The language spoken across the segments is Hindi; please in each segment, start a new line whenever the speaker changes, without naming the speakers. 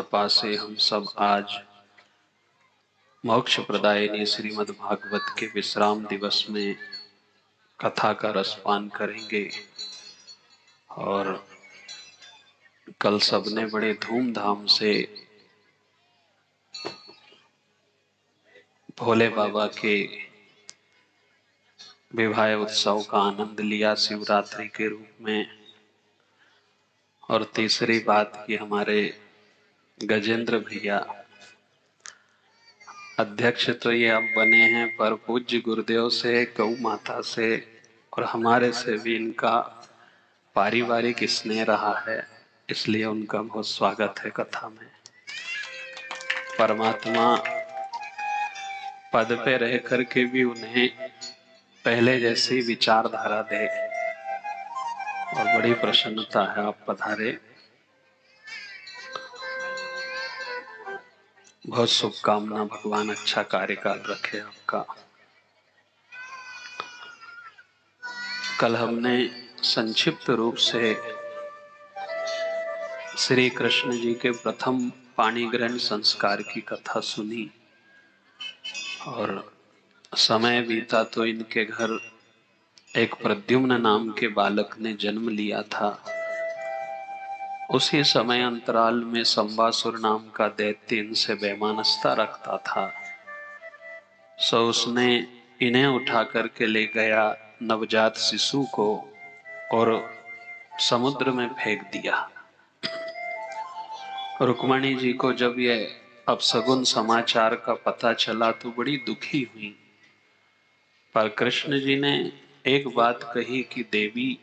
कृपा से हम सब आज मोक्ष प्रदायिनी श्रीमद् भागवत के विश्राम दिवस में कथा का रसपान करेंगे। और कल सबने बड़े धूमधाम से भोले बाबा के विवाह उत्सव का आनंद लिया शिवरात्रि के रूप में। और तीसरी बात कि हमारे गजेंद्र भैया अध्यक्ष तो ये अब बने हैं, पर पूज्य गुरुदेव से, गौ माता से और हमारे से भी इनका पारिवारिक स्नेह रहा है, इसलिए उनका बहुत स्वागत है कथा में। परमात्मा पद पे रह करके भी उन्हें पहले जैसी विचारधारा दे, और बड़ी प्रसन्नता है आप पधारे। बहुत शुभकामना, भगवान अच्छा कार्यकाल रखे आपका। कल हमने संक्षिप्त रूप से श्री कृष्ण जी के प्रथम पाणी ग्रहण संस्कार की कथा सुनी, और समय बीता तो इनके घर एक प्रद्युम्न नाम के बालक ने जन्म लिया था। उसी समय अंतराल में संबासुर नाम का दैत्य इनसे बेमानस्ता रखता था। सो उसने इन्हें उठा करके ले गया नवजात शिशु को और समुद्र में फेंक दिया। रुक्मणी जी को जब यह अपशगुन समाचार का पता चला तो बड़ी दुखी हुई, पर कृष्ण जी ने एक बात कही कि देवी,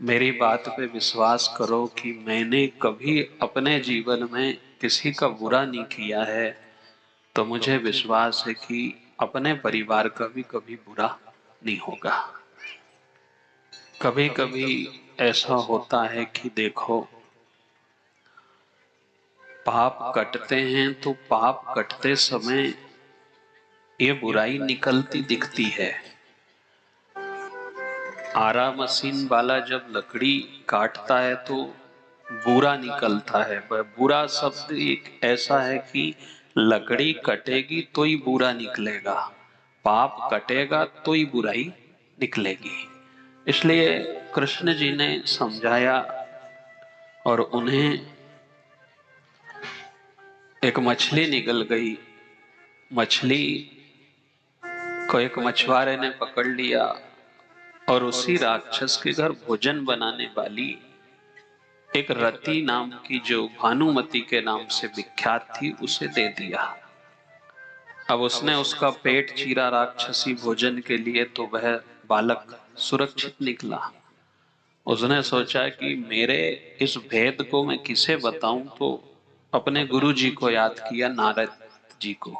मेरी बात पे विश्वास करो कि मैंने कभी अपने जीवन में किसी का बुरा नहीं किया है, तो मुझे विश्वास है कि अपने परिवार का भी कभी बुरा नहीं होगा। कभी कभी ऐसा होता है कि देखो, पाप कटते हैं तो पाप कटते समय ये बुराई निकलती दिखती है। आरा मशीन वाला जब लकड़ी काटता है तो बुरा निकलता है। बुरा शब्द एक ऐसा है कि लकड़ी कटेगी तो ही बुरा निकलेगा, पाप कटेगा तो ही बुराई निकलेगी। इसलिए कृष्ण जी ने समझाया और उन्हें एक मछली निकल गई। मछली को एक मछुआरे ने पकड़ लिया और उसी राक्षस के घर भोजन बनाने वाली एक रति नाम की, जो भानुमति के नाम से विख्यात थी, उसे दे दिया। अब उसने उसका पेट चीरा राक्षसी भोजन के लिए, तो वह बालक सुरक्षित निकला। उसने सोचा कि मेरे इस भेद को मैं किसे बताऊं, तो अपने गुरु जी को याद किया, नारद जी को।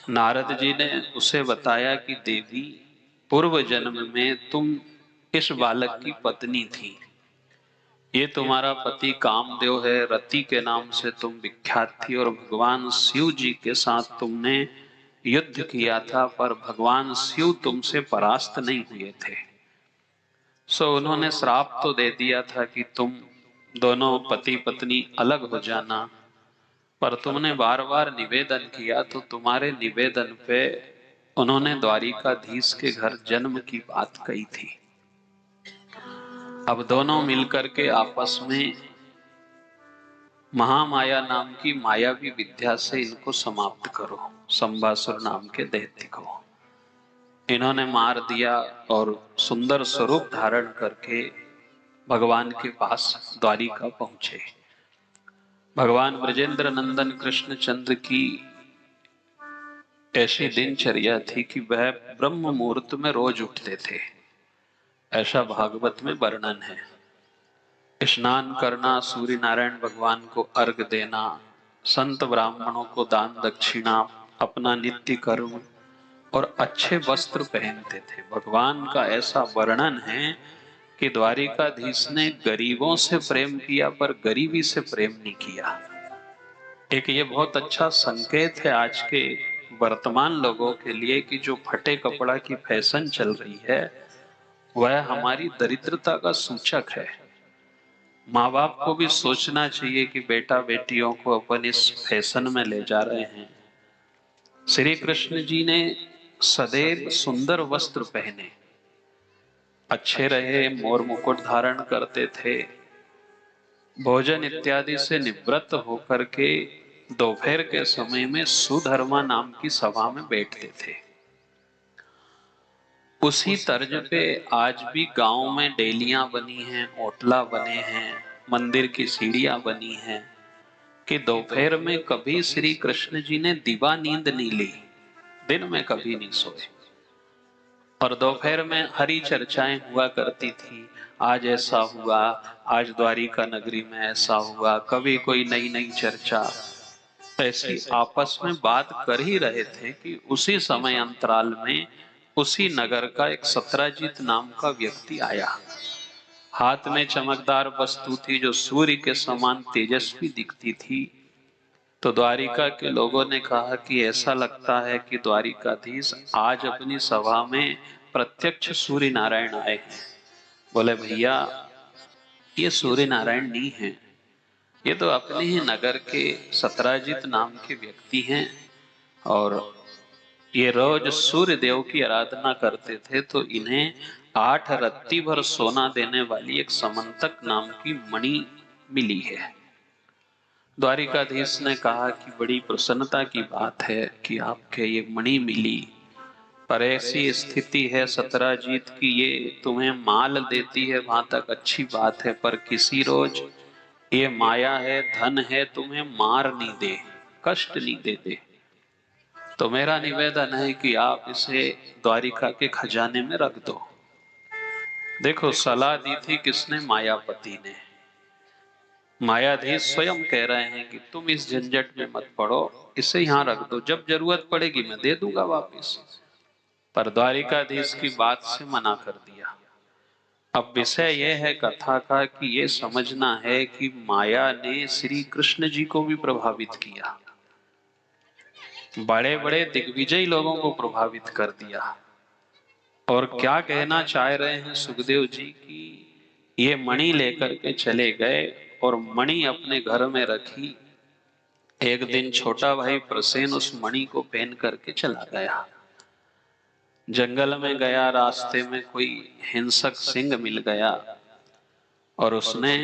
नारद जी ने उसे बताया कि देवी, पूर्व जन्म में तुम इस बालक की पत्नी थी। ये तुम्हारा पति कामदेव है, रति के नाम से तुम विख्यात थी, और भगवान शिव जी के साथ तुमने युद्ध किया था, पर भगवान शिव तुमसे परास्त नहीं हुए थे। सो उन्होंने श्राप तो दे दिया था कि तुम दोनों पति पत्नी अलग हो जाना, पर तुमने बार बार निवेदन किया, तो तुम्हारे निवेदन पे उन्होंने द्वारिकाधीश के घर जन्म की बात कही थी। अब दोनों मिलकर के आपस में महामाया नाम की मायावी विद्या से इनको समाप्त करो, संबासुर नाम के दैत्य को। इन्होंने मार दिया और सुंदर स्वरूप धारण करके भगवान के पास द्वारिका पहुंचे। भगवान ब्रजेंद्र नंदन कृष्ण चंद्र की ऐसी दिनचर्या थी कि वह ब्रह्म मुहूर्त में रोज उठते थे, ऐसा भागवत में वर्णन है। स्नान करना, सूर्य नारायण भगवान को अर्घ देना, संत ब्राह्मणों को दान दक्षिणा, अपना नित्य कर्म और अच्छे वस्त्र पहनते थे। भगवान का ऐसा वर्णन है कि द्वारिकाधीश ने गरीबों से प्रेम किया, पर गरीबी से प्रेम नहीं किया। एक ये बहुत अच्छा संकेत है आज के वर्तमान लोगों के लिए कि जो फटे कपड़ा की फैशन चल रही है, वह हमारी दरिद्रता का सूचक है। माँ बाप को भी सोचना चाहिए कि बेटा बेटियों को अपन इस फैशन में ले जा रहे हैं। श्री कृष्ण जी ने सदैव सुंदर वस्त्र पहने, अच्छे रहे, मोर मुकुट धारण करते थे, भोजन इत्यादि से निवृत्त होकर के दोपहर के समय में सुधर्मा नाम की सभा में बैठते थे। उसी तर्ज पे आज भी गांव में डेलियां बनी हैं, ओटला बने हैं, मंदिर की सीढ़ियां बनी हैं कि दोपहर में कभी श्री कृष्ण जी ने दिवा नींद नहीं ली, दिन में कभी नहीं सोए। और दोपहर में हरी चर्चाएं हुआ करती थी, आज ऐसा हुआ, आज द्वारिका नगरी में ऐसा हुआ, कभी कोई नई नई चर्चा, ऐसी आपस में बात कर ही रहे थे कि उसी समय अंतराल में उसी नगर का एक सत्राजीत नाम का व्यक्ति आया। हाथ में चमकदार वस्तु थी जो सूर्य के समान तेजस्वी दिखती थी। तो द्वारिका के लोगों ने कहा कि ऐसा लगता है कि द्वारिकाधीश आज अपनी सभा में प्रत्यक्ष सूर्य नारायण आए हैं। बोले भैया, ये सूर्य नारायण नहीं है, ये तो अपने ही नगर के सत्राजित नाम के व्यक्ति हैं, और ये रोज सूर्य देव की आराधना करते थे, तो इन्हें 8 रत्ती भर सोना देने वाली एक समंतक नाम की मणि मिली है। द्वारिकाधीश ने कहा कि बड़ी प्रसन्नता की बात है कि आपके ये मणि मिली, पर ऐसी स्थिति है सत्राजीत की ये तुम्हें माल देती है वहां तक अच्छी बात है, पर किसी रोज ये माया है, धन है, तुम्हें मार नहीं दे, कष्ट नहीं दे दे। तो मेरा निवेदन है कि आप इसे द्वारिका के खजाने में रख दो। देखो, सलाह दी थी किसने? मायापति ने। मायाधीश स्वयं कह रहे हैं कि तुम इस झंझट में मत पड़ो, इसे यहाँ रख दो, जब जरूरत पड़ेगी मैं दे दूंगा वापिस। पर द्वारिकाधीश की बात से मना कर दिया। अब विषय यह है कथा का कि ये समझना है कि माया ने श्री कृष्ण जी को भी प्रभावित किया, बड़े बड़े दिग्विजयी लोगों को प्रभावित कर दिया। और क्या कहना चाह रहे हैं सुखदेव जी की ये मणि लेकर के चले गए और मणि अपने घर में रखी। एक दिन छोटा भाई प्रसेन उस मणि को पहन करके चला गया, जंगल में गया, रास्ते में कोई हिंसक सिंह मिल गया और उसने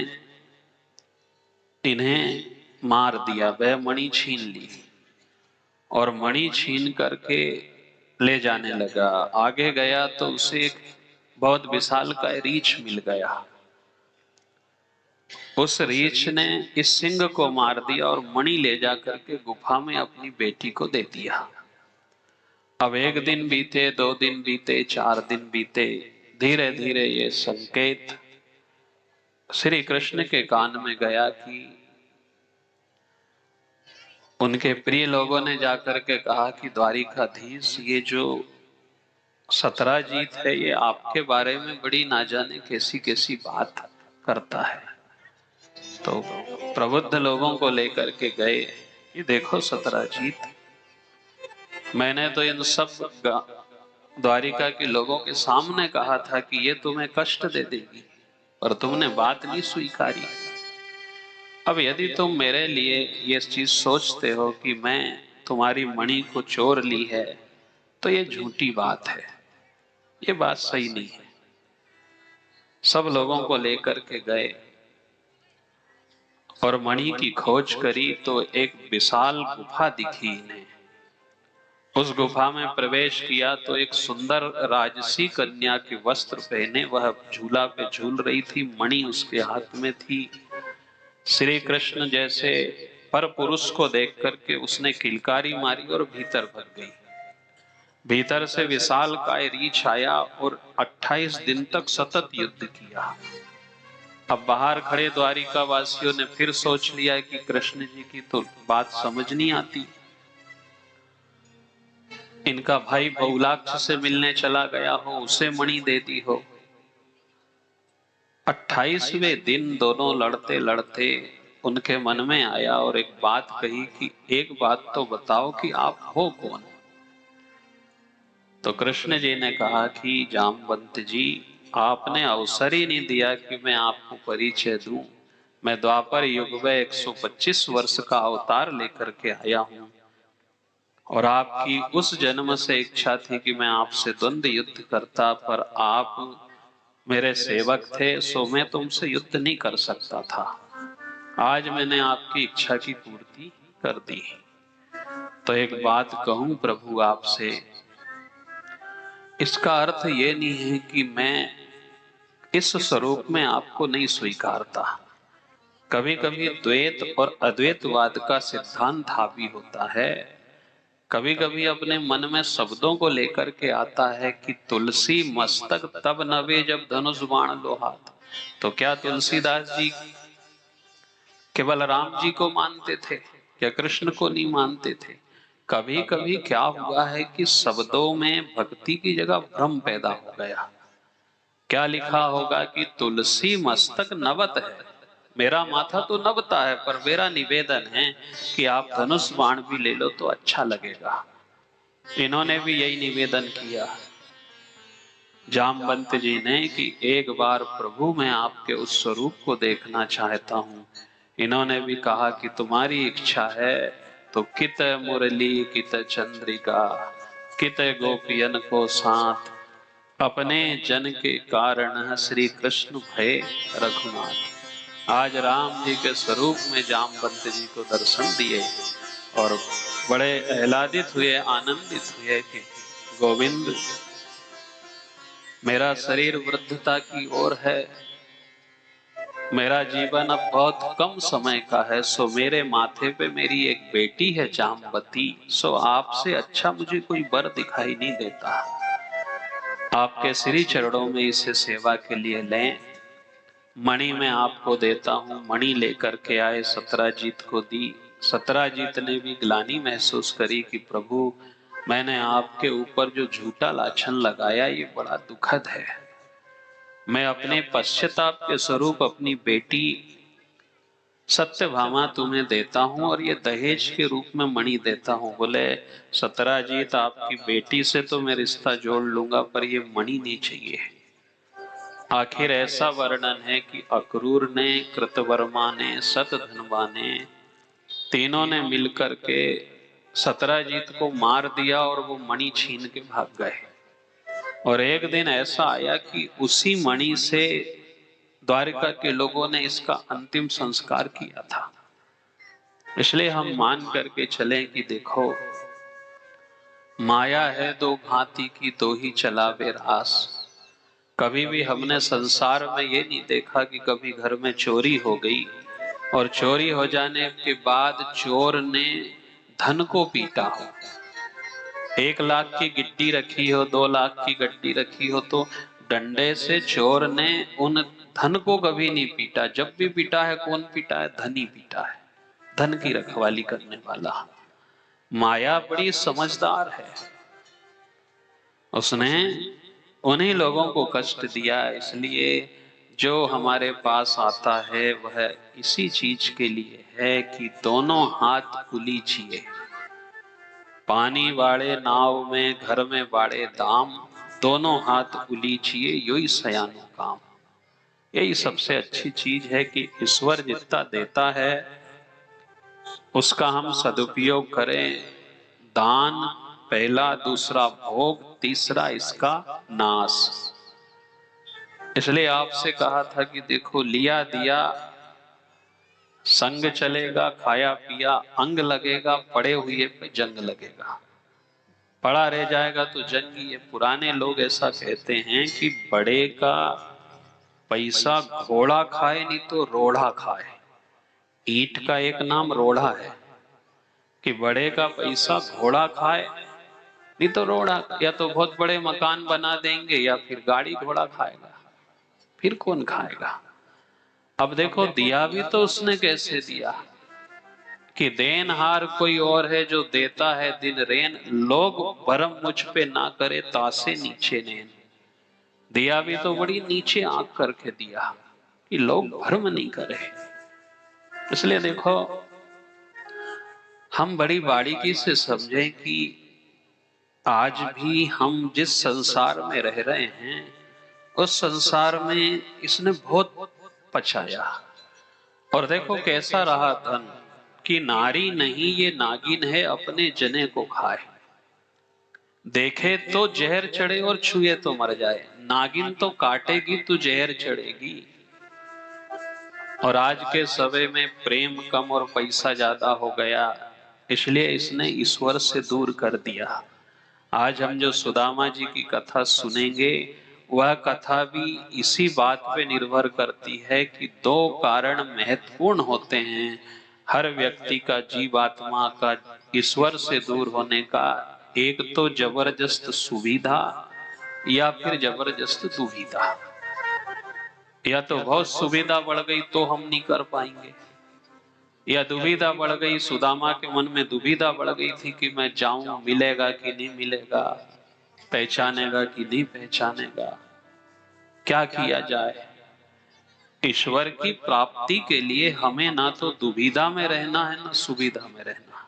इन्हें मार दिया, वह मणि छीन ली और मणि छीन करके ले जाने लगा। आगे गया तो उसे एक बहुत विशाल का रीछ मिल गया, उस रीछ ने इस सिंह को मार दिया और मणि ले जाकर के गुफा में अपनी बेटी को दे दिया। अब 1 दिन बीते, 2 दिन बीते, 4 दिन बीते, धीरे धीरे ये संकेत श्री कृष्ण के कान में गया कि उनके प्रिय लोगों ने जाकर के कहा कि द्वारिकाधीश, ये जो सत्राजीत है ये आपके बारे में बड़ी ना जाने कैसी कैसी बात करता है। तो प्रबुद्ध लोगों को लेकर के गए, ये देखो सत्राजीत, मैंने तो इन सब द्वारिका के लोगों के सामने कहा था कि ये तुम्हें कष्ट दे देगी, पर तुमने बात नहीं स्वीकारी। अब यदि तुम मेरे लिए ये चीज सोचते हो कि मैं तुम्हारी मणि को चोर ली है, तो ये झूठी बात है, ये बात सही नहीं है। सब लोगों को लेकर के गए और मणि की खोज करी तो एक विशाल गुफा दिखी इन्हें। उस गुफा में प्रवेश किया तो एक सुंदर राजसी कन्या के वस्त्र पहने वह झूला पे झूल रही थी, मणि उसके हाथ में थी। श्री कृष्ण जैसे पर पुरुष को देख करके उसने किलकारी मारी और भीतर भग गई। भीतर से विशाल काय रीछ आया और 28 दिन तक सतत युद्ध किया। अब बाहर खड़े द्वारिका वासियों ने फिर सोच लिया कि कृष्ण जी की तो बात समझ नहीं आती, इनका भाई बहुलाक्ष से मिलने चला गया हो, उसे मणि दे दी हो। 28वें दिन दोनों लड़ते लड़ते उनके मन में आया और एक बात कही कि एक बात तो बताओ कि आप हो कौन? तो कृष्ण जी ने कहा कि जामवंत जी, आपने अवसर ही नहीं दिया कि मैं आपको परिचय दूं। मैं द्वापर युग में 125 वर्ष का अवतार लेकर के आया हूं और आपकी उस जन्म से इच्छा थी कि मैं आपसे द्वंद्व युद्ध करता, पर आप मेरे सेवक थे, सो मैं तुमसे युद्ध नहीं कर सकता था। आज मैंने आपकी इच्छा की पूर्ति कर दी। तो एक बात कहूं प्रभु आपसे, इसका अर्थ ये नहीं है कि मैं इस स्वरूप में आपको नहीं स्वीकारता। कभी कभी द्वैत और अद्वैतवाद का सिद्धांत हावी होता है। कभी कभी अपने मन में शब्दों को लेकर के आता है कि तुलसी मस्तक तब नवे जब धनुष बाण लो हाथ। तो क्या तुलसीदास जी केवल राम जी को मानते थे, क्या कृष्ण को नहीं मानते थे? कभी कभी क्या हुआ है कि शब्दों में भक्ति की जगह भ्रम पैदा हो गया। क्या लिखा होगा कि तुलसी मस्तक नवत है, मेरा माथा तो नवता है, पर मेरा निवेदन है कि आप धनुष बाण भी ले लो तो अच्छा लगेगा। इन्होंने भी यही निवेदन किया जामवंत जी ने कि एक बार प्रभु मैं आपके उस स्वरूप को देखना चाहता हूं। इन्होंने भी कहा कि तुम्हारी इच्छा है तो कित मुरली कित चंद्रिका, कित गोपियन को साथ, अपने जन के कारण श्री कृष्ण भय रघुनाथ। आज राम जी के स्वरूप में जामवंत जी को दर्शन दिए और बड़े आह्लादित हुए, आनंदित हुए कि गोविंद मेरा शरीर वृद्धता की ओर है, मेरा जीवन अब बहुत कम समय का है, सो मेरे माथे पे मेरी एक बेटी है जामवती, सो आपसे अच्छा मुझे कोई वर दिखाई नहीं देता। आपके श्री चरणों में इसे सेवा के लिए लें। मणि मैं आपको देता हूं। मणि लेकर के आए, सत्राजीत को दी। सत्राजीत ने भी ग्लानि महसूस करी कि प्रभु मैंने आपके ऊपर जो झूठा लाछन लगाया ये बड़ा दुखद है। मैं अपने पश्चाताप के स्वरूप अपनी बेटी सत्यभामा तुम्हें देता हूं और ये दहेज के रूप में मणि देता हूं। बोले सत्राजीत आपकी बेटी से तो मैं रिश्ता जोड़ लूंगा, पर ये मणि नहीं चाहिए। आखिर ऐसा वर्णन है कि अक्रूर ने, कृतवर्मा ने, शतधन्वा ने, तीनों ने मिलकर के सत्राजीत को मार दिया और वो मणि छीन के भाग गए। और एक दिन ऐसा आया कि उसी मणि से द्वारिका के लोगों ने इसका अंतिम संस्कार किया था। इसलिए हम मान करके चलें कि देखो, माया है दो भांति की, दो ही चलावे रास। कभी भी हमने संसार में ये नहीं देखा कि कभी घर में चोरी हो गई और चोरी हो जाने के बाद चोर ने धन को पीटा हो। 1 लाख की गिट्टी रखी हो, 2 लाख की गड्डी रखी हो, तो डंडे से चोर ने उन धन को कभी नहीं पीटा। जब भी पीटा है, कौन पीटा है? धन ही पीटा है, धन की रखवाली करने वाला। माया बड़ी समझदार है, उसने उन्हीं लोगों को कष्ट दिया। इसलिए जो हमारे पास आता है वह इसी चीज के लिए है कि दोनों हाथ उलीचिए। पानी वाले नाव में, घर में बाड़े दाम, दोनों हाथ उलीचिए योई सयानो काम। यही सबसे अच्छी चीज है कि ईश्वर जितना देता है उसका हम सदुपयोग करें। दान पहला, दूसरा भोग, तीसरा इसका नाश। इसलिए आपसे कहा था कि देखो, लिया दिया संग चलेगा, खाया पिया अंग लगेगा, पड़े हुए पे जंग लगेगा। पड़ा रह जाएगा तो जंग। ये पुराने लोग ऐसा कहते हैं कि बड़े का पैसा घोड़ा खाए नहीं तो रोड़ा खाए। ईंट का एक नाम रोड़ा है कि बड़े का पैसा घोड़ा खाए नहीं तो रोड़ा। या तो बहुत बड़े मकान बना देंगे या फिर गाड़ी घोड़ा खाएगा, फिर कौन खाएगा? अब देखो, दिया भी तो उसने कैसे दिया कि देनहार कोई और है जो देता है दिन रेन, लोग भरम मुझ पे ना करे तासे नीचे नैन। दिया भी तो बड़ी नीचे आंख करके दिया कि लोग भरम नहीं करे। इसलिए देखो, हम बड़ी बारीकी से समझें कि आज भी हम जिस संसार में रह रहे हैं उस संसार में इसने बहुत पछाया। और देखो कैसा रहा धन कि नारी नहीं ये नागिन है, अपने जने को खाए, देखे तो जहर चढ़े और छुए तो मर जाए। नागिन तो काटेगी तो जहर चढ़ेगी। और आज के समय में प्रेम कम और पैसा ज्यादा हो गया, इसलिए इसने ईश्वर से दूर कर दिया। आज हम जो सुदामा जी की कथा सुनेंगे, वह कथा भी इसी बात पे निर्भर करती है कि दो कारण महत्वपूर्ण होते हैं हर व्यक्ति का, जीवात्मा का ईश्वर से दूर होने का। एक तो जबरदस्त सुविधा या फिर जबरदस्त दुविधा। या तो बहुत सुविधा बढ़ गई तो हम नहीं कर पाएंगे, या दुविधा बढ़ गई। सुदामा के मन में दुविधा बढ़ गई थी कि मैं जाऊं, मिलेगा कि नहीं मिलेगा, पहचानेगा कि नहीं पहचानेगा, क्या किया जाए। ईश्वर की प्राप्ति के लिए हमें ना तो दुविधा में रहना है ना सुविधा में रहना।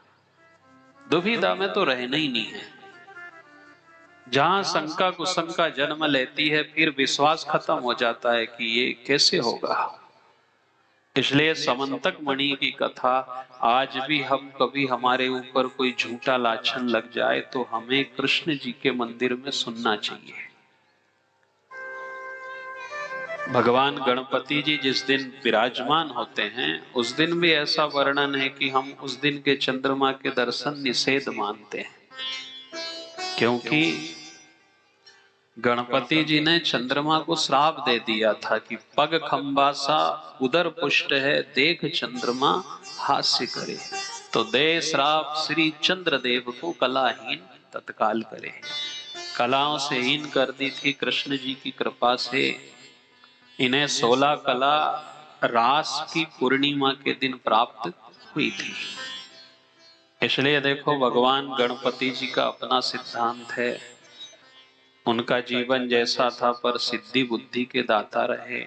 दुविधा में तो रहना ही नहीं है। जहां शंका कुशंका जन्म लेती है, फिर विश्वास खत्म हो जाता है कि ये कैसे होगा। इसलिए समंतक मणि की कथा आज भी हम कभी हमारे ऊपर कोई झूठा लाछन लग जाए तो हमें कृष्ण जी के मंदिर में सुनना चाहिए। भगवान गणपति जी जिस दिन विराजमान होते हैं, उस दिन भी ऐसा वर्णन है कि हम उस दिन के चंद्रमा के दर्शन निषेध मानते हैं, क्योंकि गणपति जी ने चंद्रमा को श्राप दे दिया था कि पग खंबा सा उदर पुष्ट है, देख चंद्रमा हास्य करे। तो दे श्राप श्री चंद्रदेव को कलाहीन तत्काल करे। कलाओं से हीन कर दी थी। कृष्ण जी की कृपा से इन्हें 16 कला रास की पूर्णिमा के दिन प्राप्त हुई थी। इसलिए देखो भगवान गणपति जी का अपना सिद्धांत है। उनका जीवन जैसा था, पर सिद्धि बुद्धि के दाता रहे।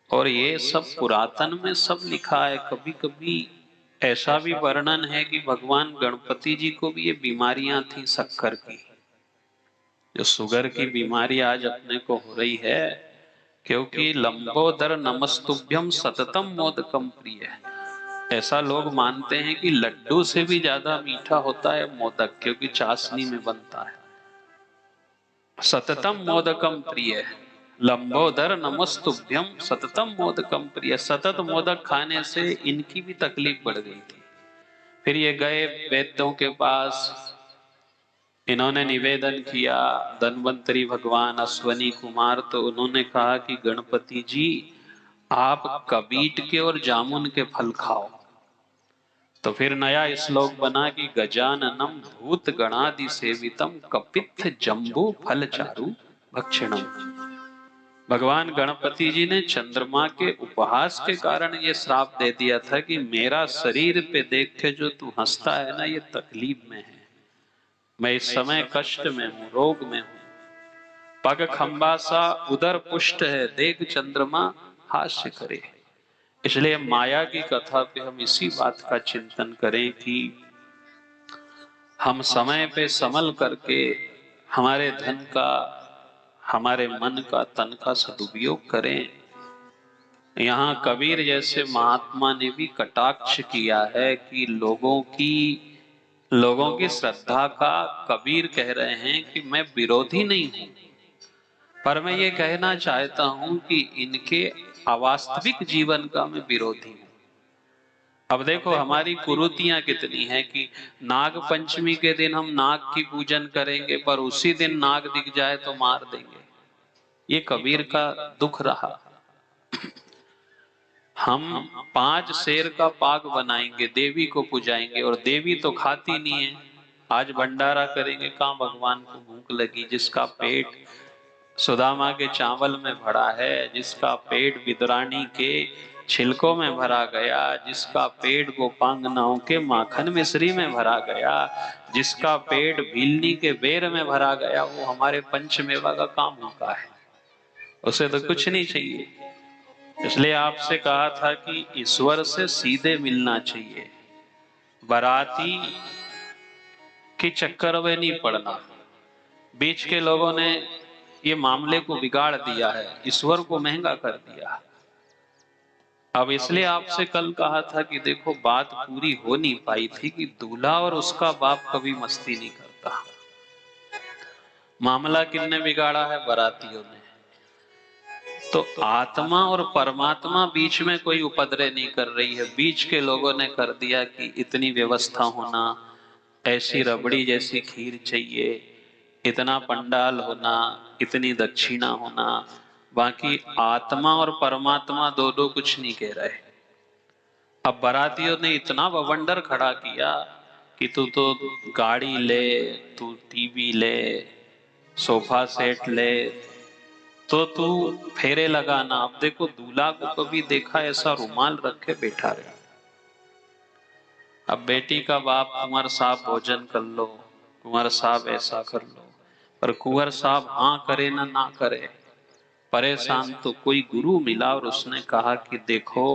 और ये सब पुरातन में सब लिखा है। कभी कभी ऐसा भी वर्णन है कि भगवान गणपति जी को भी ये बीमारियां थी शक्कर की, जो शुगर की बीमारी आज अपने को हो रही है, क्योंकि लंबोदर नमस्तुभ्यम सततम मोदकम प्रिय। ऐसा लोग मानते हैं कि लड्डू से भी ज्यादा मीठा होता है मोदक, क्योंकि चाशनी में बनता है। सततम मोदकम प्रिय, लंबोदर नमस्तुभ्यम सततम मोदकम प्रिय। सतत मोदक खाने से इनकी भी तकलीफ बढ़ गई थी। फिर ये गए वैद्यों के पास, इन्होंने निवेदन किया, धन्वंतरी भगवान अश्वनी कुमार। तो उन्होंने कहा कि गणपति जी आप कबीट के और जामुन के फल खाओ। तो फिर नया श्लोक बना कि गजाननम भूत गणादि सेवितम कपित्थ जम्बू फल चारु भक्षणम। भगवान गणपति जी ने चंद्रमा के उपहास के कारण ये श्राप दे दिया था कि मेरा शरीर पे देख के जो तू हंसता है ना, ये तकलीफ में है, मैं इस समय कष्ट में हूं, रोग में हूं। पग खंबा सा उदर पुष्ट है, देख चंद्रमा हास्य करे। इसलिए माया की कथा पे हम इसी बात का चिंतन करें कि हम समय पे संभल करके हमारे धन का, हमारे मन का, तन का सदुपयोग करें। यहाँ कबीर जैसे महात्मा ने भी कटाक्ष किया है कि लोगों की श्रद्धा का कबीर कह रहे हैं कि मैं विरोधी नहीं हूं, पर मैं ये कहना चाहता हूं कि इनके अवास्तविक जीवन का मैं विरोधी हूं। अब देखो हमारी कुरीतियां कितनी है कि नाग पंचमी के दिन हम नाग की पूजन करेंगे, पर उसी दिन नाग दिख जाए तो मार देंगे। ये कबीर का दुख रहा। हम 5 शेर का पाग बनाएंगे, देवी को पुजाएंगे, और देवी तो खाती नहीं है। आज भंडारा करेंगे, कहां भगवान को भूख लगी। जिसका पेट सुदामा के चावल में भरा है, जिसका पेट विदुरानी के छिलकों में भरा गया, जिसका पेट गोपांगनाओं के माखन मिश्री में भरा गया, जिसका पेट भीलनी के बेर में भरा गया, वो हमारे पंचमेवा का काम होता है। उसे तो कुछ नहीं चाहिए। इसलिए आपसे कहा था कि ईश्वर से सीधे मिलना चाहिए, बाराती के चक्कर में नहीं पड़ना। बीच के लोगों ने ये मामले को बिगाड़ दिया है, ईश्वर को महंगा कर दिया। अब इसलिए आपसे कल कहा था कि देखो बात पूरी हो नहीं पाई थी कि दूल्हा और उसका बाप कभी मस्ती नहीं करता। मामला किसने बिगाड़ा है? बारातियों ने। तो आत्मा और परमात्मा बीच में कोई उपद्रव नहीं कर रही है, बीच के लोगों ने कर दिया कि इतनी व्यवस्था होना, ऐसी रबड़ी जैसी खीर चाहिए, इतना पंडाल होना, इतनी दक्षिणा होना। बाकी आत्मा और परमात्मा दो दो कुछ नहीं कह रहे। अब बारातियों ने इतना बवंडर खड़ा किया कि तू तो गाड़ी ले, तू टीवी ले, सोफा सेट ले, तो तू फेरे लगाना। अब देखो दूल्हा को कभी देखा ऐसा रुमाल रख के बैठा रहे। अब बेटी का बाप कुंवर साहब भोजन कर लो, कुंवर साहब ऐसा कर लो, पर कुंवर साहब हाँ करे ना करे, परेशान। तो कोई गुरु मिला और उसने कहा कि देखो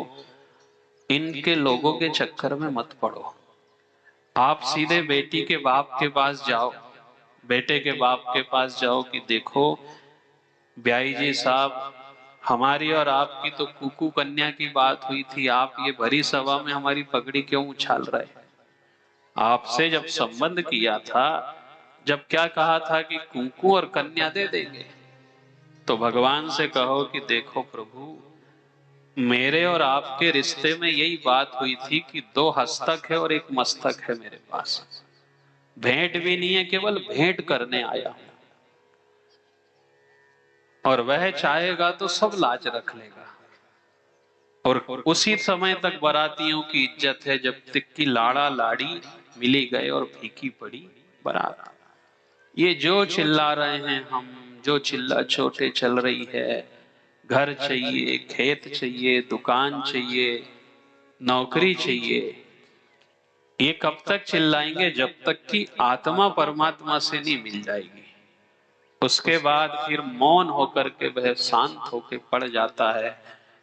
इनके लोगों के चक्कर में मत पड़ो, आप सीधे बेटी के बाप के पास जाओ, बेटे के बाप के पास जाओ कि देखो ब्याई जी साहब, हमारी और आपकी तो कुकू कन्या की बात हुई थी, आप ये भरी सभा में हमारी पगड़ी क्यों उछाल रहे? आपसे जब संबंध किया था, जब क्या कहा था कि कुंकू और कन्या दे देंगे, तो भगवान से कहो कि देखो प्रभु, मेरे और आपके रिश्ते में यही बात हुई थी कि 2 हस्तक है और 1 मस्तक है मेरे पास, भेंट भी नहीं है, केवल भेंट करने आया हूं, और वह चाहेगा तो सब लाज रख लेगा। और उसी समय तक बारातियों की इज्जत है जब तक कि लाड़ा लाड़ी मिली गए और फीकी पड़ी बारात। ये जो चिल्ला रहे हैं हम, जो चिल्ला छोटे चल रही है, घर चाहिए, खेत चाहिए, दुकान चाहिए, नौकरी चाहिए, ये कब तक चिल्लाएंगे? जब तक कि आत्मा परमात्मा से नहीं मिल जाएगी। उसके बाद फिर मौन होकर के वह शांत होकर पड़ जाता है।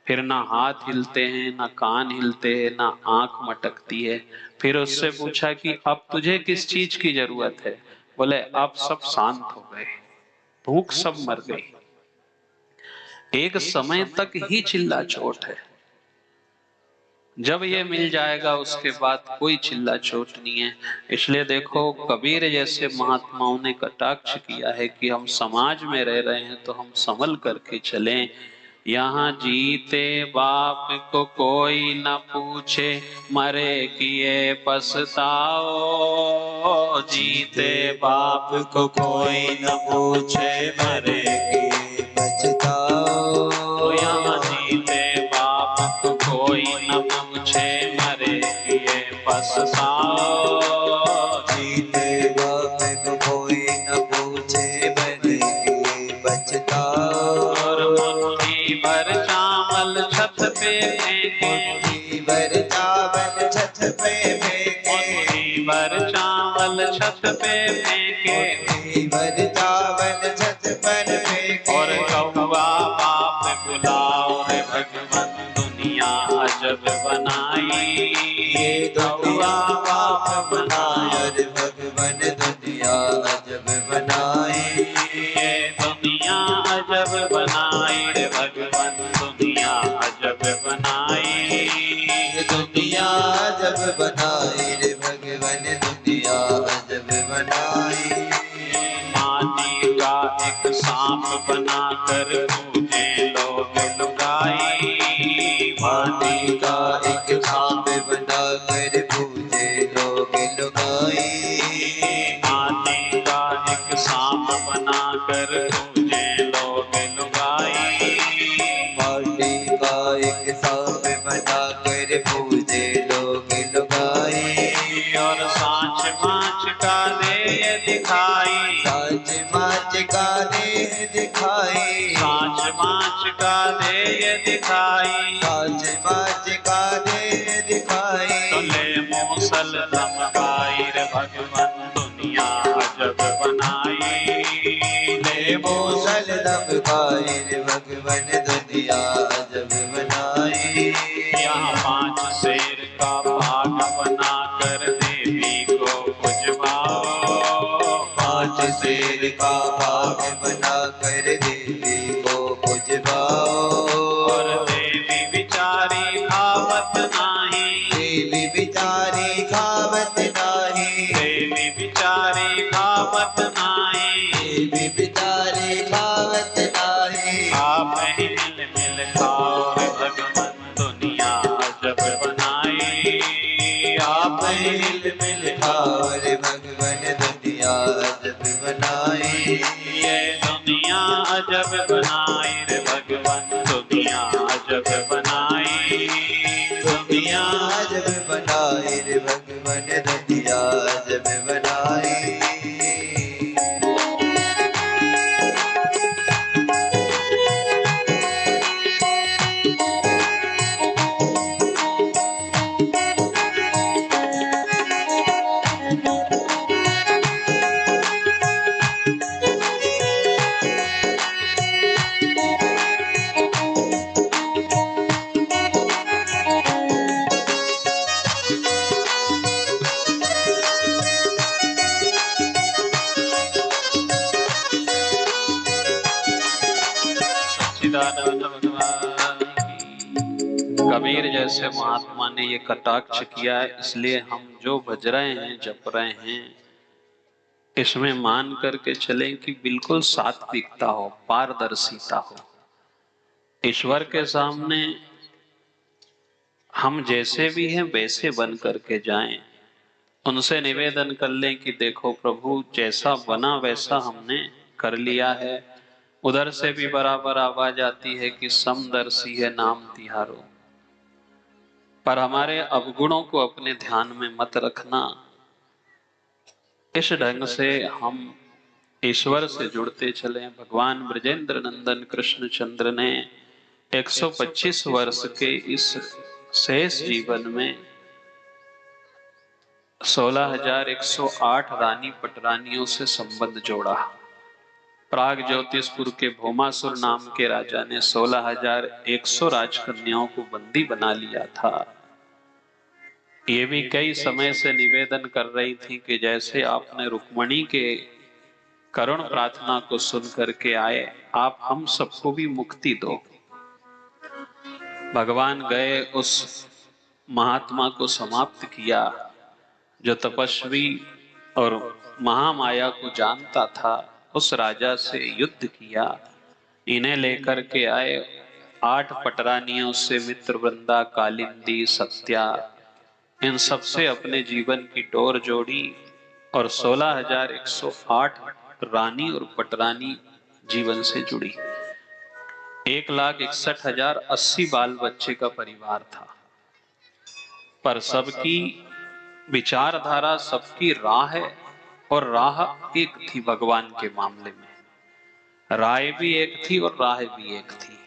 फिर ना हाथ हिलते हैं, ना कान हिलते हैं, ना आंख मटकती है। फिर उससे पूछा कि अब तुझे किस चीज की जरूरत है? बोले अब सब शांत हो गए, भूख सब मर गई। एक समय तक ही चिल्ला चोट है, जब ये मिल जाएगा उसके बाद कोई चिल्ला चोट नहीं है। इसलिए देखो कबीर जैसे महात्माओं ने कटाक्ष किया है कि हम समाज में रह रहे हैं तो हम संभल करके चलें। यहाँ जीते बाप को कोई न पूछे, मरे किए पछताओ। जीते बाप को कोई न पूछे, मरे किए पछताओ। तो यहाँ जीते बाप को कोई न पूछे, मरे किए पछताओ। जीते बाप को कोई न पूछे, मरे किए पछताओ। और मुट्ठी भर चावल छत पे फेंके, मुट्ठी भर चावल छत पे फेंके, मुट्ठी भर चावल छत पे फेंके, मुट्ठी भर चावल छत पर फेंके। और कौवा बाप बुलाओ रे भगवान, दुनिया अजब बनाई। ये कौवा बाप बनाया रे भगवान, दुनिया अजब बनाई। ये दुनिया अजब बनाई रे भगवान, दुनिया अजब बनाई। दुनिया अजब बनाई रे भगवान, दुनिया अजब बनाई। माटी का एक सांप बनाकर पूजे लोग लुगाई। माटी का एक सांप बनाकर पूजे लोग लुगाई। माटी का एक सांप बनाकर पूजे लोग लुगाई। माटी का एक सांप बनाकर पूजे लोग लुगाई। और सांच माच का देह दिखाई, सांच माच का देह दिखाई। सांच माच का देह दिखाई, सांच माच का देह दिखाई। तो ले मूसल धमकाई रे भगवान, दुनिया अजब बनाई। ले मूसल धमकाई रे भगवान, दुनिया अजब बनाई। यहाँ 5 शेर का भाग बनाकर देवी को पुजवाओ। 5 शेर का भाग बनाकर देवी को पुजवाओ। और देवी बिचारी
खावत नाही।
देवी बिचारी खावत नाही।
देवी बिचारी खावत नाही।
आप ही मिल मिल खाओ रे भगवन दुनिया अजब बनाई।
आप ही मिल मिल खाओ रे भगवन दुनिया अजब बनाई।
ये दुनिया अजब बनाई रे भगवन दुनिया अजब बनाई।
दुनिया अजब बनाई रे भगवन दुनिया अजब बनाई।
सच्चिदानंद भगवान की। कबीर जैसे महात्मा ने ये कटाक्ष किया है, इसलिए हम जो भज रहे हैं जप रहे हैं इसमें मान करके चलें कि बिल्कुल सात्विकता हो, पारदर्शिता हो। ईश्वर के सामने हम जैसे भी हैं वैसे बन करके जाएं। उनसे निवेदन कर लें कि देखो प्रभु, जैसा बना वैसा हमने कर लिया है। उधर से भी बराबर आवाज आती है कि समदर्शी है नाम तिहारो। पर हमारे अवगुणों को अपने ध्यान में मत रखना। इस ढंग से हम ईश्वर से जुड़ते चले। भगवान ब्रजेंद्र नंदन कृष्णचंद्र ने 125 वर्ष के इस शेष जीवन में 16,108 रानी पटरानियों से संबंध जोड़ा। प्राग ज्योतिषपुर के भौमासुर नाम के राजा ने 16,100 राजकन्याओं को बंदी बना लिया था। ये भी कई समय से निवेदन कर रही थी कि जैसे आपने रुक्मणी के करुण प्रार्थना को सुन करके आए, आप हम सबको भी मुक्ति दो। भगवान गए, उस महात्मा को समाप्त किया जो तपस्वी और महामाया को जानता था। उस राजा से युद्ध किया, इन्हें लेकर के आए। 8 पटरानियों से मित्रवृंदा, कालिंदी, सत्या, इन सबसे अपने जीवन की डोर जोड़ी और 16,108 रानी और पटरानी जीवन से जुड़ी। 1,61,080 बाल बच्चे का परिवार था। पर सबकी विचारधारा, सबकी राह और राह एक थी। भगवान के मामले में राय भी एक थी और राह भी एक थी।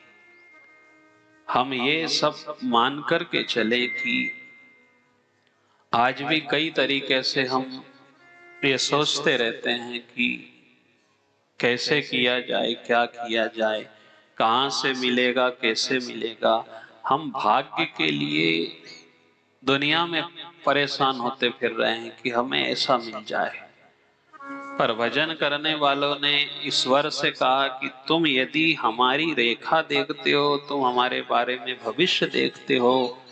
हम ये सब मान करके चले कि आज भी कई तरीके से हम ये सोचते रहते हैं कि कैसे किया जाए, क्या किया जाए, कहां से मिलेगा, कैसे मिलेगा। हम भाग्य के लिए दुनिया में परेशान होते फिर रहे हैं कि हमें ऐसा मिल जाए। पर भजन करने वालों ने ईश्वर से कहा कि तुम यदि हमारी रेखा देखते हो, तुम हमारे बारे में भविष्य देखते हो,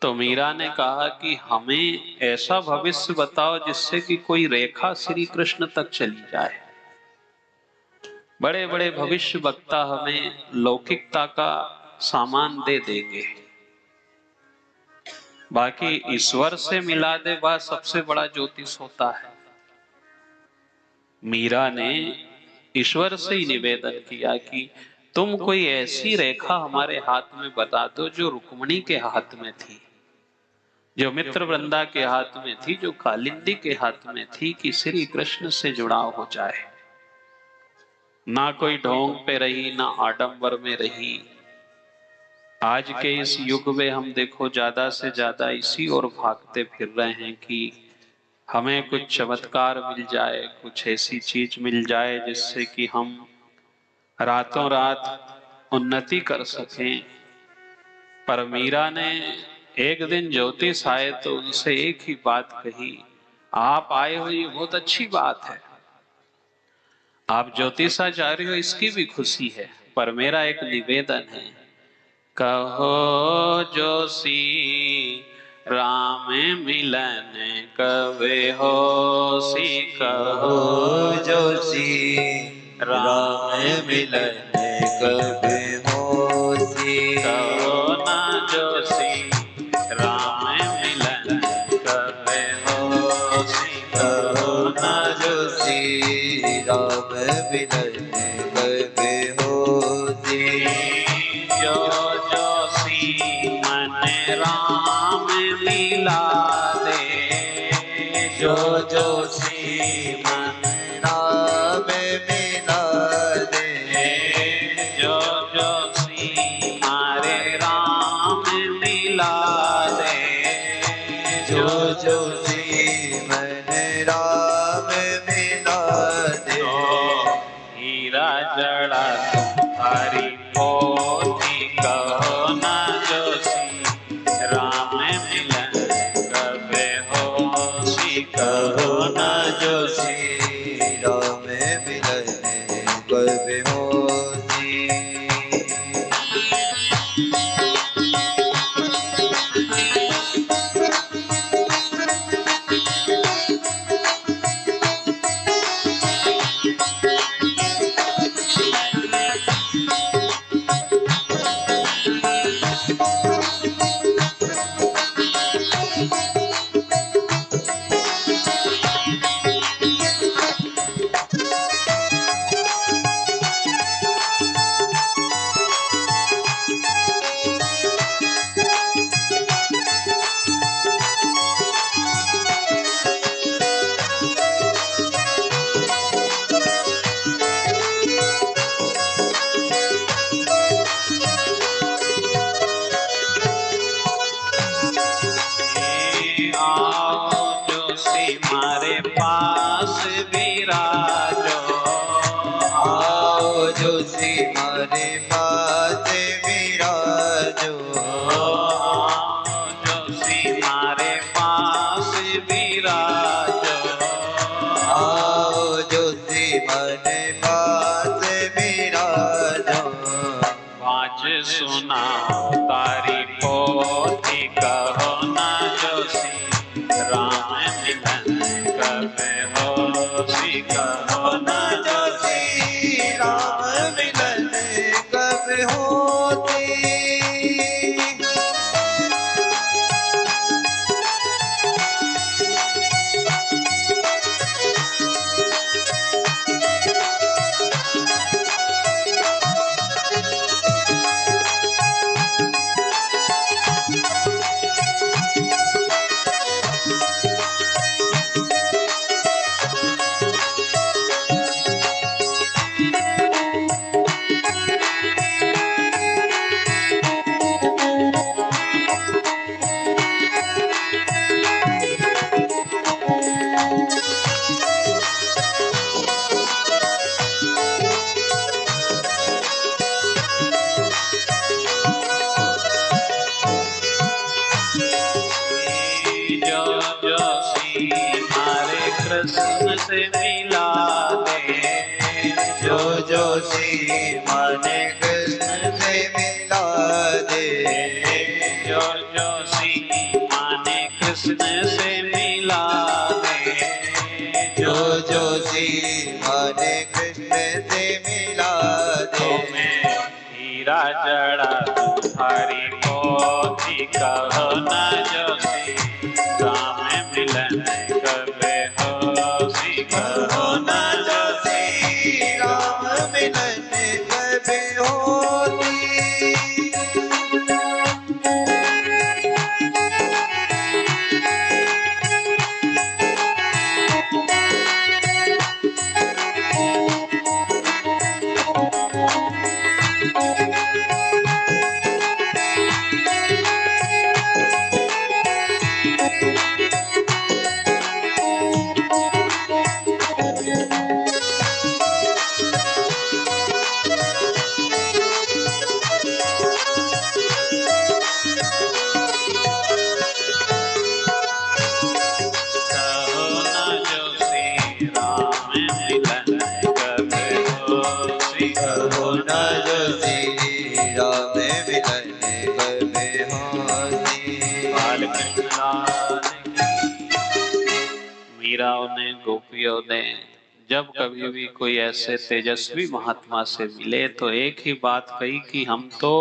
तो मीरा ने कहा कि हमें ऐसा भविष्य बताओ जिससे कि कोई रेखा श्री कृष्ण तक चली जाए। बड़े बड़े भविष्य वक्ता हमें लौकिकता का सामान दे देंगे, बाकी ईश्वर से मिला दे वह सबसे बड़ा ज्योतिष होता है। मीरा ने ईश्वर से ही निवेदन किया कि तुम कोई ऐसी रेखा हमारे हाथ में बता दो जो रुक्मणी के हाथ में थी, जो मित्र वृंदा के हाथ में थी, जो कालिंदी के हाथ में थी, कि श्री कृष्ण से जुड़ाव हो जाए। ना कोई ढोंग पे रही, ना आडंबर में रही। आज के इस युग में हम देखो ज्यादा से ज्यादा इसी ओर भागते फिर रहे हैं कि हमें कुछ चमत्कार मिल जाए, कुछ ऐसी चीज मिल जाए जिससे कि हम रातों रात उन्नति कर सकें। पर मीरा ने एक दिन ज्योतिष आए तो उनसे एक ही बात कही, आप आए हो ये बहुत अच्छी बात है, आप ज्योतिषाचार्य हो इसकी भी खुशी है, पर मेरा एक निवेदन है। कहो जोशी राम मिलन कवे हो सी कहो
जोशी राम मिलन कभी होसी
कहो ना जोशी राम मिलन कवे हो सी
कहो ना जोशी राम मिलन कभी होसी
जो जोशी मन राम मिला दे
जो जोशी मन राम मिला दे
जो जोशी मारे राम मिला दे
जो जोशी मन राम मिला दे
हीरा जड़ा तुम्हारी पोथी कहो ना जोशी राम मिलन कबे हो सी
कहो ना जोशी राम मिलन कभी होसी
आओ जोशी मारे पास विराजो
आओ जोशी मारे पास विराजो
आओ जोशी मारे पास विराजो
आओ जोशी मारे पास विराजो
पाँच सुनाओ तारी पोथी कहो ना जोशी राम मिलन कबे हो सी कहो ना जोशी
राम मिलन कब होती
जो जोशी मारे कृष्ण से मिला दे
जो जोशी माने कृष्ण से मिला दे
जो जोशी माने कृष्ण से मिला दे
जो जोशी माने कृष्ण से मिला दे
हीरा जड़ा तुम्हारी पोथी कहो ना जोशी राम मिलन कबे हो सी कहो ना जोशी
राम मिलन कभी होती
कृष्ण मीराओं ने, गोपियों ने जब कभी भी कोई ऐसे तेजस्वी महात्मा से मिले तो एक ही बात कही कि हम तो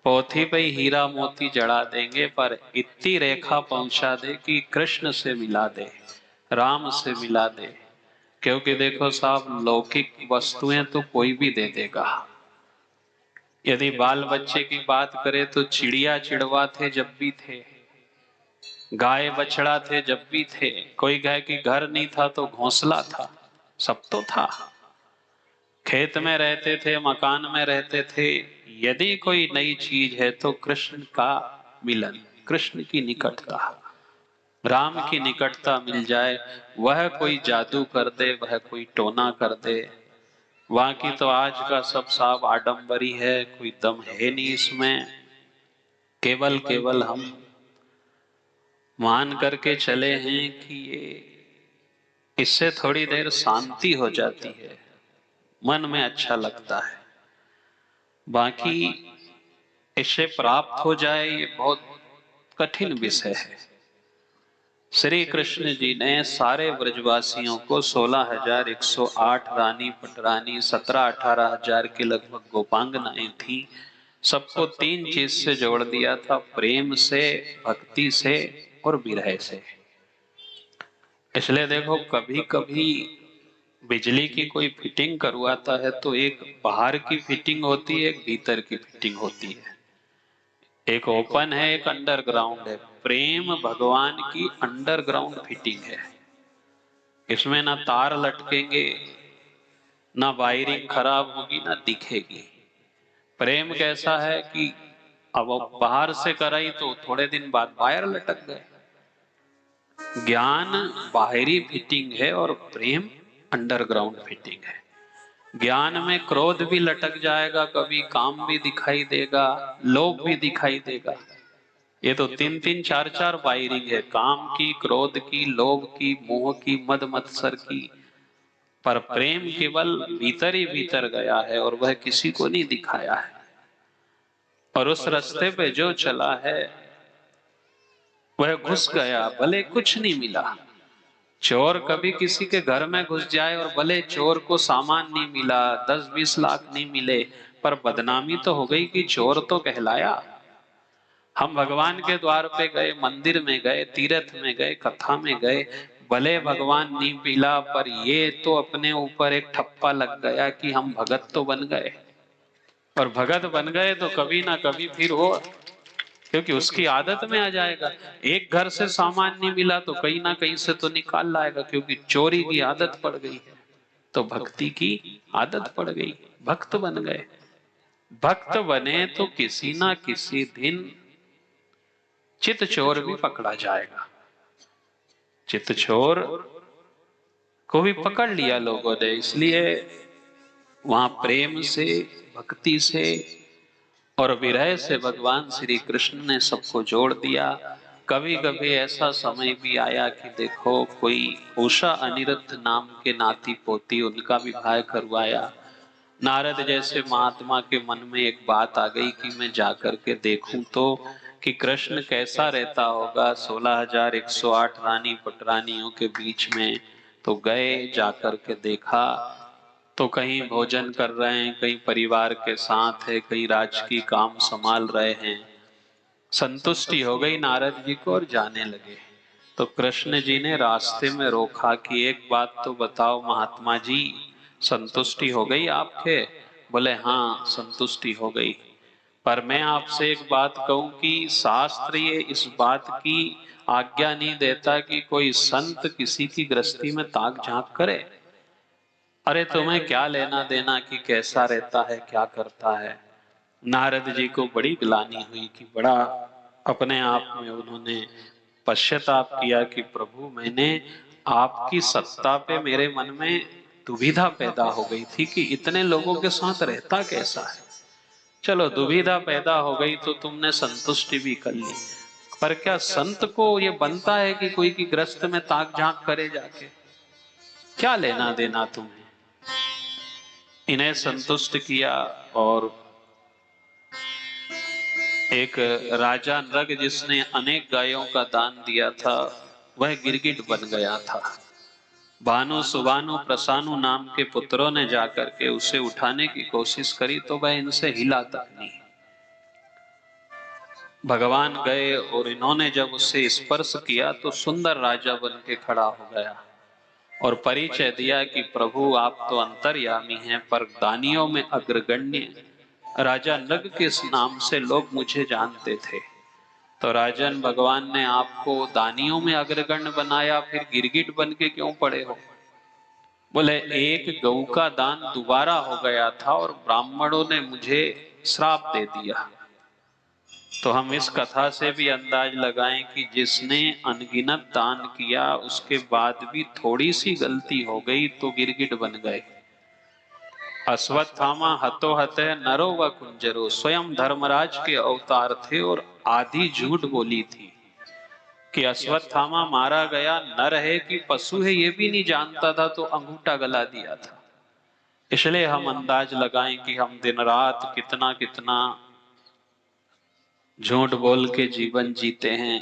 पोथी पे ही हीरा मोती जड़ा देंगे, पर इतनी रेखा पहुंचा दे कि कृष्ण से मिला दे, राम से मिला दे। क्योंकि देखो साहब, लौकिक वस्तुएं तो कोई भी दे देगा। यदि बाल बच्चे की बात करें तो चिड़िया चिड़वा थे जब भी थे, गाय बछड़ा थे जब भी थे, कोई कहे कि घर नहीं था तो घोंसला था, सब तो था। खेत में रहते थे, मकान में रहते थे। यदि कोई नई चीज है तो कृष्ण का मिलन, कृष्ण की निकटता, राम की निकटता मिल जाए। वह कोई जादू कर दे, वह कोई टोना कर दे, वहां की तो आज का सब साफ आडंबरी है, कोई दम है नहीं इसमें। केवल केवल हम मान करके चले हैं कि ये इससे थोड़ी देर शांति हो जाती है, मन में अच्छा लगता है, बाकी इससे प्राप्त हो जाए ये बहुत कठिन विषय है। श्री कृष्ण जी ने सारे ब्रजवासियों को 16,108 रानी पटरानी, 17-18 हजार के लगभग गोपांगनाएं थी, सबको तीन चीज से जोड़ दिया था, प्रेम से, भक्ति से और विरह से। इसलिए देखो, कभी कभी बिजली की कोई फिटिंग करवाता है तो एक बाहर की फिटिंग होती है, एक भीतर की फिटिंग होती है, एक ओपन है, एक अंडरग्राउंड है। प्रेम भगवान की अंडरग्राउंड फिटिंग है, इसमें ना तार लटकेंगे, ना वायरिंग खराब होगी, ना दिखेगी। प्रेम कैसा है कि अब बाहर से कराई तो थोड़े दिन बाद वायर लटक गए। ज्ञान बाहरी फिटिंग है और प्रेम अंडरग्राउंड फिटिंग है। ज्ञान में क्रोध भी लटक जाएगा, कभी काम भी दिखाई देगा, लोभ भी दिखाई देगा। ये तो 3-3, 4-4 वायरिंग है, काम की, क्रोध की, लोभ की, मोह की, मद मत्सर की। पर प्रेम केवल भीतर ही भीतर गया है और वह किसी को नहीं दिखाया है। और उस रास्ते पे जो चला है वह घुस गया, भले कुछ नहीं मिला। चोर कभी किसी के घर में घुस जाए और भले चोर को सामान नहीं मिला, 10-20 लाख नहीं मिले, पर बदनामी तो हो गई कि चोर तो कहलाया। हम भगवान के द्वार पे गए, मंदिर में गए, तीर्थ में गए, कथा में गए, भले भगवान नहीं मिला, पर ये तो अपने ऊपर एक ठप्पा लग गया कि हम भगत तो बन गए। और भगत बन गए तो कभी ना कभी फिर वो, क्योंकि उसकी आदत में आ जाएगा। एक घर से सामान नहीं मिला तो कहीं ना कहीं से तो निकाल लाएगा, क्योंकि चोरी की आदत पड़ गई है। तो भक्ति की आदत पड़ गई, भक्त बन गए। भक्त बने तो किसी ना किसी दिन चित चोर भी पकड़ा जाएगा। चित चोर को भी पकड़ लिया लोगों ने, इसलिए वहां प्रेम से, भक्ति से और विरह से भगवान श्री कृष्ण ने सबको जोड़ दिया। कभी कभी ऐसा समय भी आया कि देखो, कोई उषा अनिरुद्ध नाम के नाती पोती, उनका विवाह करवाया। नारद जैसे महात्मा के मन में एक बात आ गई कि मैं जाकर के देखूं तो कि कृष्ण कैसा रहता होगा 16,108 रानी पटरानियों के बीच में। तो गए, जाकर के देखा तो कहीं भोजन कर रहे हैं, कहीं परिवार के साथ है, कहीं राजकीय काम संभाल रहे हैं। संतुष्टि हो गई नारद जी को और जाने लगे। तो कृष्ण जी ने रास्ते में रोका कि एक बात तो बताओ महात्मा जी, संतुष्टि हो गई आपके? बोले हाँ, संतुष्टि हो गई। पर मैं आपसे एक बात कहूं कि शास्त्र ये इस बात की आज्ञा नहीं देता कि कोई संत किसी की गृहस्थी में ताक झांक करे। अरे तुम्हें क्या लेना देना कि कैसा रहता है, क्या करता है। नारद जी को बड़ी ग्लानि हुई कि बड़ा अपने आप में उन्होंने पश्चाताप किया कि प्रभु, मैंने आपकी सत्ता पे मेरे मन में दुविधा पैदा हो गई थी कि इतने लोगों के साथ रहता कैसा है। चलो, दुविधा पैदा हो गई तो तुमने संतुष्टि भी कर ली, पर क्या संत को ये बनता है कि कोई की ग्रस्त में ताक झांक करे जाके? क्या लेना देना तुम्हें? इन्हें संतुष्ट किया और एक राजा नृग जिसने अनेक गायों का दान दिया था, वह गिरगिट बन गया था। भानु सुबानु प्रसानु नाम के पुत्रों ने जाकर के उसे उठाने की कोशिश करी तो वह इनसे हिला तक नहीं। भगवान गए और इन्होंने जब उसे स्पर्श किया तो सुंदर राजा बन के खड़ा हो गया और परिचय दिया कि प्रभु आप तो अंतर्यामी हैं, पर दानियों में अग्रगण्य राजा नग के नाम से लोग मुझे जानते थे। तो राजन, भगवान ने आपको दानियों में अग्रगण्य बनाया, फिर गिरगिट बन के क्यों पड़े हो? बोले एक गऊ का दान दोबारा हो गया था और ब्राह्मणों ने मुझे श्राप दे दिया। तो हम इस कथा से भी अंदाज लगाएं कि जिसने अनगिनत दान किया उसके बाद भी थोड़ी सी गलती हो गई तो गिरगिट बन गए। अश्वत्थामा हतो हते नरो व कुंजरो, स्वयं धर्मराज के अवतार थे और आधी झूठ बोली थी कि अश्वत्थामा मारा गया नर है कि पशु है ये भी नहीं जानता था, तो अंगूठा गला दिया था। इसलिए हम अंदाज लगाएं कि हम दिन रात कितना कितना झूठ बोल के जीवन जीते हैं,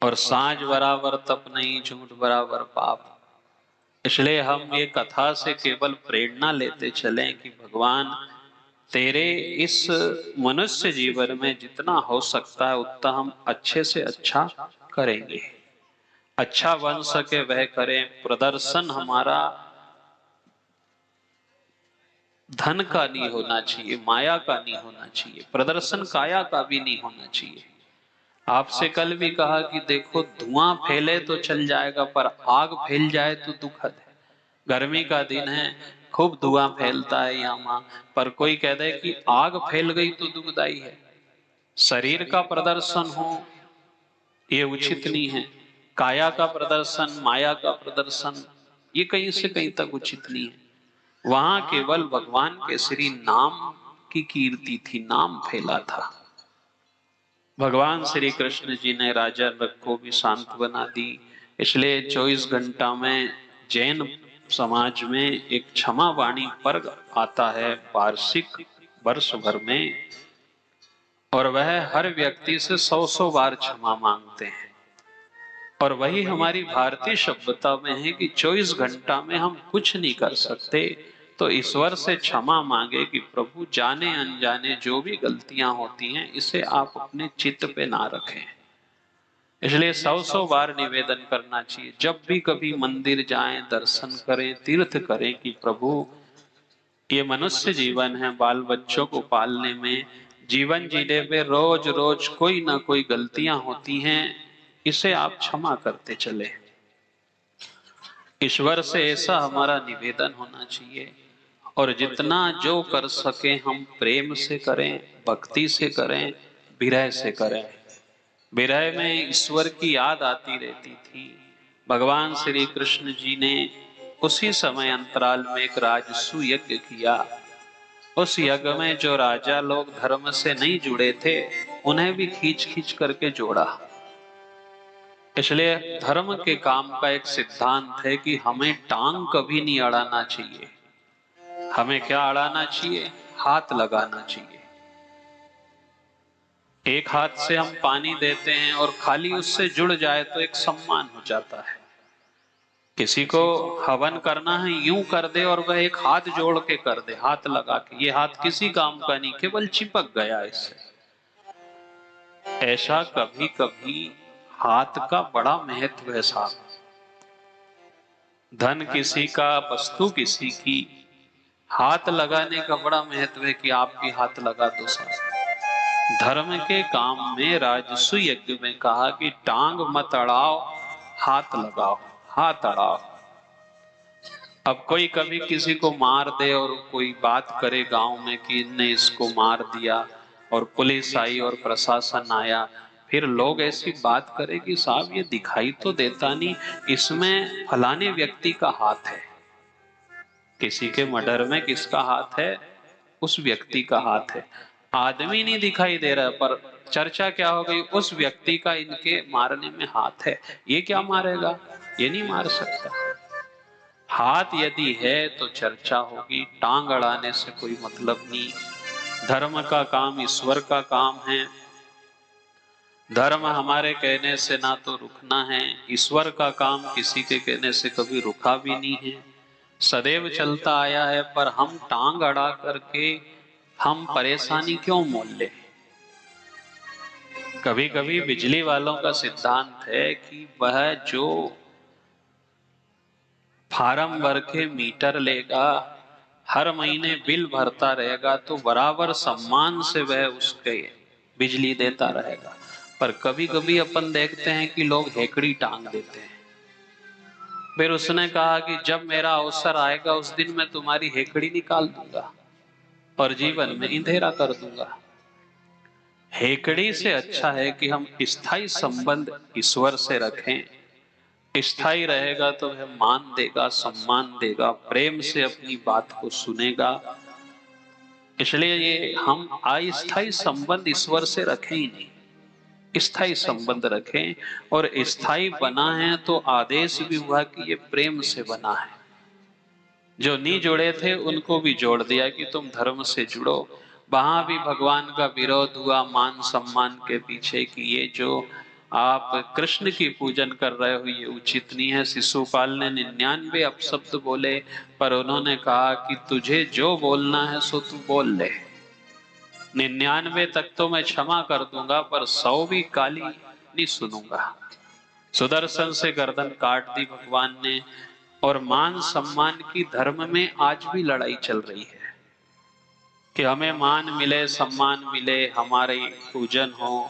और सांझ बराबर तप नहीं, झूठ बराबर पाप। इसलिए हम ये कथा से केवल प्रेरणा लेते चलें कि भगवान तेरे इस मनुष्य जीवन में जितना हो सकता है उतना हम अच्छे से अच्छा करेंगे, अच्छा बन सके वह करें। प्रदर्शन हमारा धन का नहीं होना चाहिए, माया का नहीं होना चाहिए, प्रदर्शन काया का भी नहीं होना चाहिए। आपसे कल भी कहा कि देखो धुआं फैले तो चल जाएगा, पर आग फैल जाए तो दुखद है। गर्मी का दिन है, खूब धुआं फैलता है यहाँ, पर कोई कह दे कि आग फैल गई तो दुखदाई है। शरीर का प्रदर्शन हो ये उचित नहीं है, काया का प्रदर्शन, माया का प्रदर्शन, ये कहीं से कहीं तक उचित नहीं है। वहां केवल भगवान के श्री नाम की कीर्ति थी, नाम फैला था। भगवान श्री कृष्ण जी ने राजा नग को भी शांत बना दी। इसलिए 24 घंटा में जैन समाज में एक क्षमा वाणी पर्व आता है वार्षिक वर्ष भर में, और वह हर व्यक्ति से 100 बार क्षमा मांगते हैं। और वही हमारी भारतीय सभ्यता में है कि 24 घंटा में हम कुछ नहीं कर सकते, तो ईश्वर से क्षमा मांगे कि प्रभु जाने अनजाने जो भी गलतियां होती हैं इसे आप अपने चित्त पे ना रखें। इसलिए 100 बार निवेदन करना चाहिए। जब भी कभी मंदिर जाएं, दर्शन करें, तीर्थ करें कि प्रभु ये मनुष्य जीवन है, बाल बच्चों को पालने में, जीवन जीने में रोज रोज कोई ना कोई गलतियां होती हैं, इसे आप क्षमा करते चले। ईश्वर से ऐसा हमारा निवेदन होना चाहिए, और जितना जो कर सके हम प्रेम से करें, भक्ति से करें, विरह से करें। विरह में ईश्वर की याद आती रहती थी। भगवान श्री कृष्ण जी ने उसी समय अंतराल में एक राजसु यज्ञ किया। उस यज्ञ में जो राजा लोग धर्म से नहीं जुड़े थे उन्हें भी खींच खींच करके जोड़ा। इसलिए धर्म के काम का एक सिद्धांत है कि हमें टांग कभी नहीं अड़ाना चाहिए। हमें क्या अड़ाना चाहिए? हाथ लगाना चाहिए। एक हाथ से हम पानी देते हैं और खाली उससे जुड़ जाए तो एक सम्मान हो जाता है। किसी को हवन करना है, यूं कर दे और वह एक हाथ जोड़ के कर दे, हाथ लगा के, ये हाथ किसी काम का नहीं, केवल चिपक गया इससे। ऐसा कभी कभी हाथ का बड़ा महत्व है साहब। धन किसी का, वस्तु किसी की, हाथ लगाने का बड़ा महत्व है कि आप भी हाथ लगा दो साहब। धर्म के काम में राजसु यज्ञ में कहा कि टांग मत अड़ाओ, हाथ लगाओ, हाथ अड़ाओ। अब कोई कभी किसी को मार दे और कोई बात करे गांव में कि इनने इसको मार दिया, और पुलिस आई और प्रशासन आया, फिर लोग ऐसी बात करे कि साहब ये दिखाई तो देता नहीं, इसमें फलाने व्यक्ति का हाथ है। किसी के मर्डर में किसका हाथ है? उस व्यक्ति का हाथ है। आदमी नहीं दिखाई दे रहा, पर चर्चा क्या हो गई? उस व्यक्ति का इनके मारने में हाथ है। ये क्या मारेगा? ये नहीं मार सकता। हाथ यदि है तो चर्चा होगी, टांग अड़ाने से कोई मतलब नहीं। धर्म का काम ईश्वर का काम है। धर्म हमारे कहने से ना तो रुकना है, ईश्वर का काम किसी के कहने से कभी रुका भी नहीं है, सदैव चलता आया है। पर हम टांग अड़ा करके हम परेशानी क्यों मोल ले। कभी कभी बिजली वालों का सिद्धांत है कि वह जो फार्म भर के मीटर लेगा, हर महीने बिल भरता रहेगा, तो बराबर सम्मान से वह उसके बिजली देता रहेगा। पर कभी कभी अपन देखते हैं कि लोग हेकड़ी टांग देते हैं। फिर उसने कहा कि जब मेरा अवसर आएगा उस दिन मैं तुम्हारी हेकड़ी निकाल दूंगा और जीवन में अंधेरा कर दूंगा। हेकड़ी से अच्छा है कि हम स्थायी संबंध ईश्वर से रखें। स्थायी रहेगा तो वह मान देगा, सम्मान देगा, प्रेम से अपनी बात को सुनेगा। इसलिए ये हम अस्थायी संबंध ईश्वर से रखें ही नहीं, स्थायी संबंध रखें। और स्थायी बना है तो आदेश भी हुआ कि ये प्रेम से बना है। जो नहीं जुड़े थे उनको भी जोड़ दिया कि तुम धर्म से जुड़ो। वहां भी भगवान का विरोध हुआ मान सम्मान के पीछे कि ये जो आप कृष्ण की पूजन कर रहे हो ये उचित नहीं है। शिशुपाल ने 99 अपशब्द बोले, पर उन्होंने कहा कि तुझे जो बोलना है सो तू बोल ले, 99 तक तो मैं क्षमा कर दूंगा, पर 100 भी गाली नहीं सुनूंगा। सुदर्शन से गर्दन काट दी भगवान ने। और मान सम्मान की धर्म में आज भी लड़ाई चल रही है कि हमें मान मिले, सम्मान मिले, हमारे पूजन हो।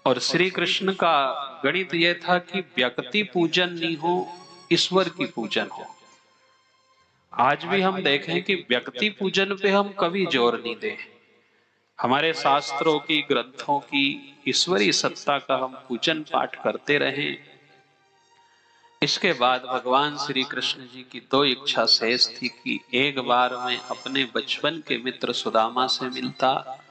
और श्री कृष्ण का गणित यह था कि व्यक्ति पूजन नहीं हो, ईश्वर की पूजन हो। आज भी हम देखें कि व्यक्ति पूजन पे हम कभी जोर नहीं दें। हमारे शास्त्रों की, ग्रंथों की ईश्वरीय सत्ता का हम पूजन पाठ करते रहें। इसके बाद भगवान श्री कृष्ण जी की 2 इच्छा शेष थी कि एक बार मैं अपने बचपन के मित्र सुदामा से मिलता,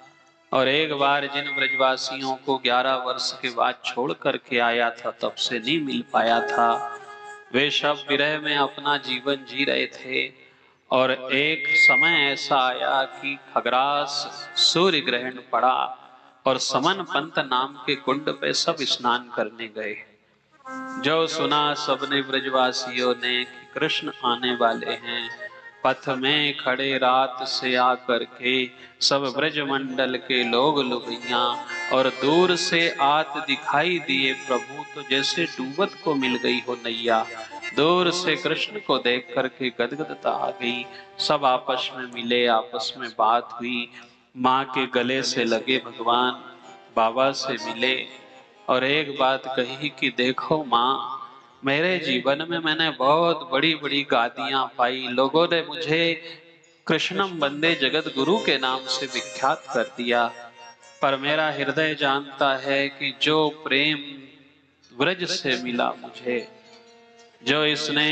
और एक बार जिन ब्रजवासियों को 11 वर्ष के बाद छोड़ करके आया था तब से नहीं मिल पाया था, वे सब विरह में अपना जीवन जी रहे थे। और एक समय ऐसा आया कि खगरास सूर्य ग्रहण पड़ा और समन पंत नाम के कुंड पे सब स्नान करने गए। जो सुना सबने ब्रजवासियों ने कि कृष्ण आने वाले हैं, पथ में खड़े रात से आकर के सब ब्रज मंडल के लोग लुभिया, और दूर से आत दिखाई दिए प्रभु, तो जैसे डूबत को मिल गई हो नैया। दूर से कृष्ण को देख करके गदगदता आ गई। सब आपस में मिले, आपस में बात हुई, माँ के गले से लगे भगवान, बाबा से मिले और एक बात कही कि देखो माँ, मेरे जीवन में मैंने बहुत बड़ी बड़ी गादियां पाई, लोगों ने मुझे कृष्णम वंदे जगत गुरु के नाम से विख्यात कर दिया, पर मेरा हृदय जानता है कि जो प्रेम व्रज से मिला मुझे, जो इसने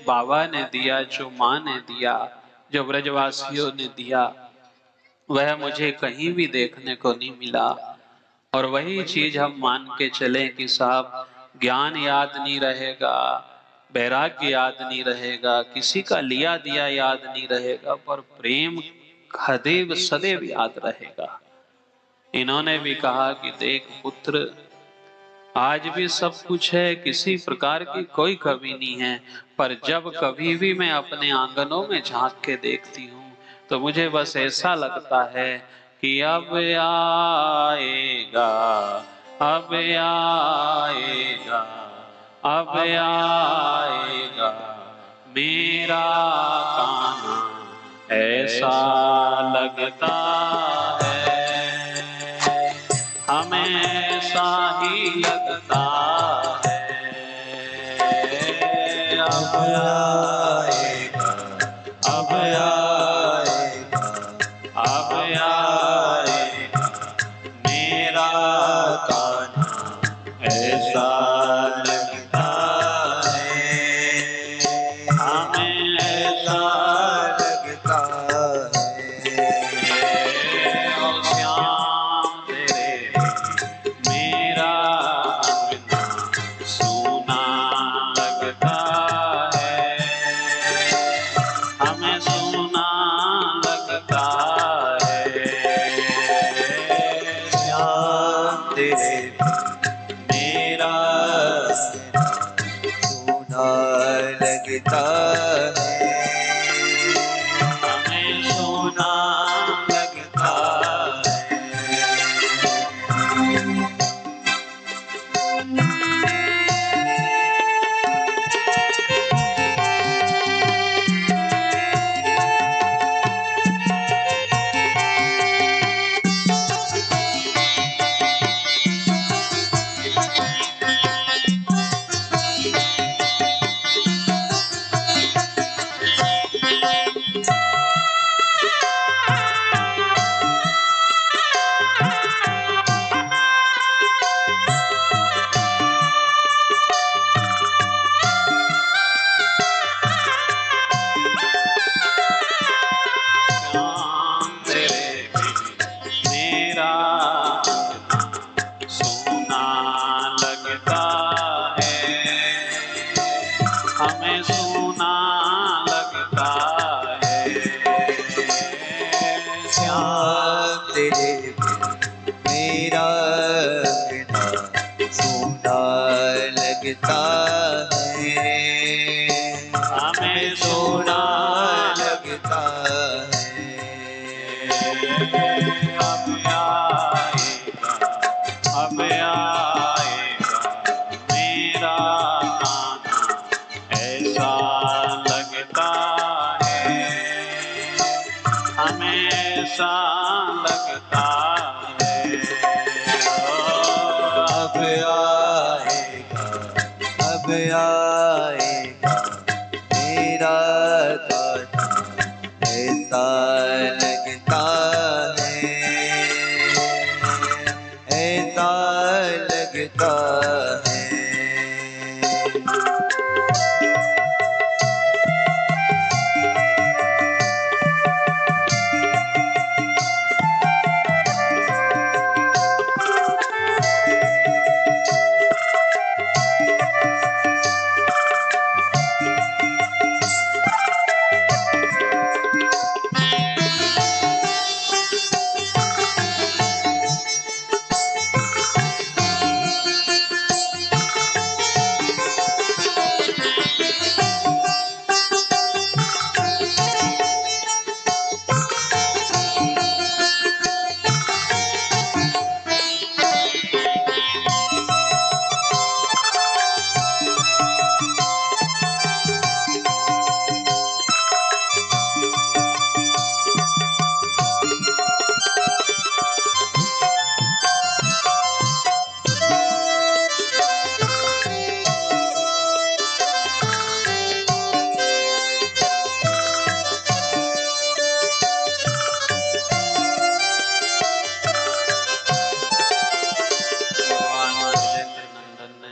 बाबा ने दिया, जो माँ ने दिया, जो ब्रजवासियों ने दिया, वह मुझे कहीं भी देखने को नहीं मिला। और वही चीज हम मान के चले कि साहब ज्ञान याद नहीं रहेगा, वैराग्य याद नहीं रहेगा, किसी का लिया दिया याद नहीं रहेगा, पर प्रेम सदैव सदैव याद रहेगा। इन्होंने भी कहा कि देख पुत्र, आज भी सब कुछ है, किसी प्रकार की कोई कमी नहीं है, पर जब कभी भी मैं अपने आंगनों में झांक के देखती हूँ तो मुझे बस ऐसा लगता है कि अब आएगा, अब आएगा, अब आएगा मेरा कान्हा, ऐसा लगता है, हमेशा ही लगता है। अब आएगा, अब आएगा, अब आएगा मेरा कान्हा, ऐसा लगता है, हमें ऐसा लगता है। ओ श्याम तेरे मेरा अंगना सूना लगता है,
सोना लगता है,
हमें सोना लगता हमें सोना लगता है।
श्याम तेरे बिन मेरा अंगना सोना लगता है,
हमें सोना
लगता है।
अब आएगा मेरा गाना, ऐसा लगता है, हमें ऐसा लगता है।
अब आएगा, अब आएगा मेरा गाना, ऐसा लगता है, ऐसा लगता है।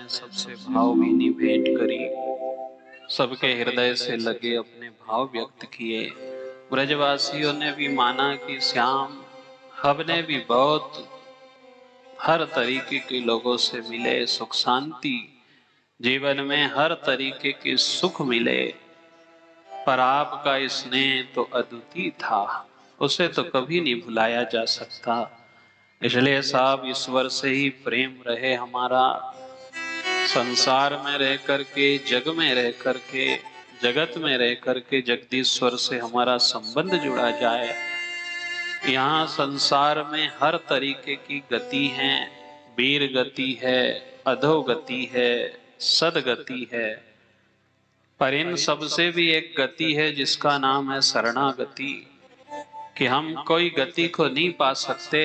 सबसे भावभीनी भेंट करी, सबके हृदय से लगे अपने भाव व्यक्त किए। ब्रजवासियों ने भी माना कि श्याम, हमने भी बहुत हर तरीके के लोगों से मिले, सुख शांति जीवन में हर तरीके के सुख मिले, पर आपका स्नेह तो अद्वितीय था, उसे तो कभी नहीं भुलाया जा सकता। इसलिए साहब, ईश्वर से ही प्रेम रहे हमारा, संसार में रह करके, जग में रह करके, जगत में रह करके जगदीश्वर से हमारा संबंध जुड़ा जाए। यहाँ संसार में हर तरीके की गति है, वीर गति है, अधोगति है, सदगति है, पर इन सबसे भी एक गति है जिसका नाम है शरणागति, कि हम कोई गति को नहीं पा सकते,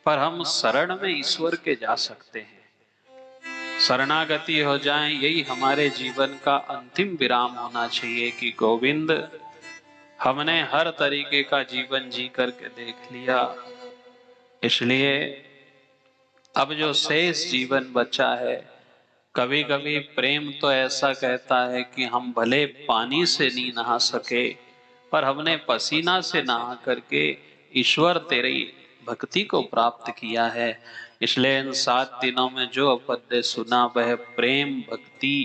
पर हम शरण में ईश्वर के जा सकते हैं। शरणागति हो जाए, यही हमारे जीवन का अंतिम विराम होना चाहिए कि गोविंद, हमने हर तरीके का जीवन जी करके देख लिया, इसलिए अब जो शेष जीवन बचा है, कभी कभी प्रेम तो ऐसा कहता है कि हम भले पानी से नहीं नहा सके, पर हमने पसीना से नहा करके ईश्वर तेरी भक्ति को प्राप्त किया है। इसलिए इन 7 दिनों में जो अपन ने सुना वह प्रेम, भक्ति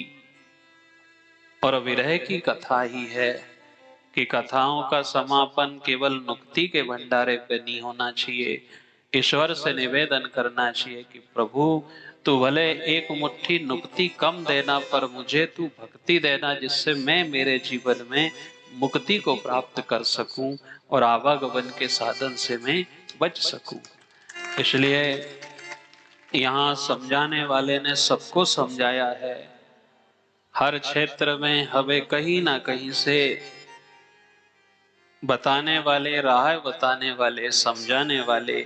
और विरह की कथा ही है, कि कथाओं का समापन केवल नुक्ति के भंडारे पे नहीं होना चाहिए। ईश्वर से निवेदन करना चाहिए कि प्रभु, तू भले एक मुट्ठी नुक्ति कम देना, पर मुझे तू भक्ति देना, जिससे मैं मेरे जीवन में मुक्ति को प्राप्त कर सकूं और आवागमन के साधन से मैं बच सकूं। इसलिए यहाँ समझाने वाले ने सबको समझाया है। हर क्षेत्र में हमें कहीं ना कहीं से बताने वाले, राह बताने वाले, समझाने वाले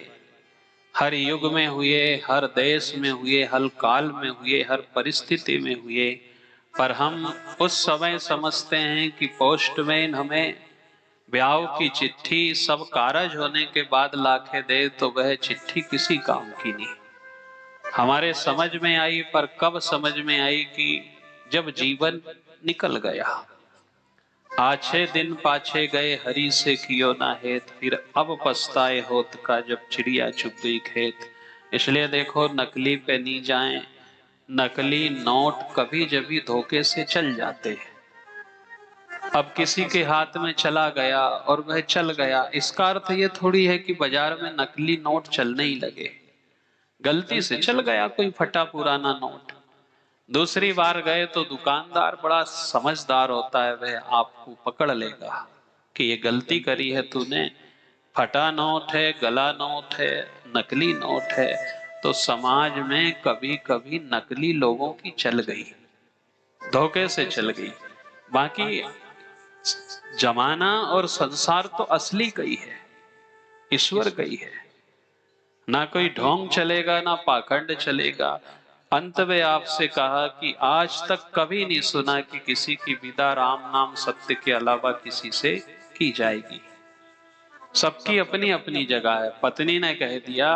हर युग में हुए, हर देश में हुए, हर काल में हुए, हर परिस्थिति में हुए। पर हम उस समय समझते हैं कि पोस्टमैन हमें ब्याह की चिट्ठी सब कारज होने के बाद लाके दे, तो वह चिट्ठी किसी काम की नहीं। हमारे समझ में आई, पर कब समझ में आई कि जब जीवन निकल गया। आछे दिन पाछे गए हरि से कियो ना हेत, फिर अब पछताए होत का, जब चिड़िया चुग गई खेत। इसलिए देखो, नकली पे नहीं जाएं। नकली नोट कभी जभी धोखे से चल जाते हैं। अब किसी के हाथ में चला गया और वह चल गया, इसका अर्थ ये थोड़ी है कि बाजार में नकली नोट चलने ही लगे। गलती से चल गया कोई फटा पुराना नोट, दूसरी बार गए तो दुकानदार बड़ा समझदार होता है, वह आपको पकड़ लेगा कि ये गलती करी है तूने, फटा नोट है, गला नोट है, नकली नोट है। तो समाज में कभी कभी नकली लोगों की चल गई, धोखे से चल गई। बाकी जमाना और संसार तो असली कई है, ईश्वर कई है। ना कोई ढोंग चलेगा, ना पाखंड चलेगा। अंत में आपसे कहा कि आज तक कभी नहीं सुना कि किसी की विदा राम नाम सत्य के अलावा किसी से की जाएगी। सबकी अपनी अपनी जगह है। पत्नी ने कह दिया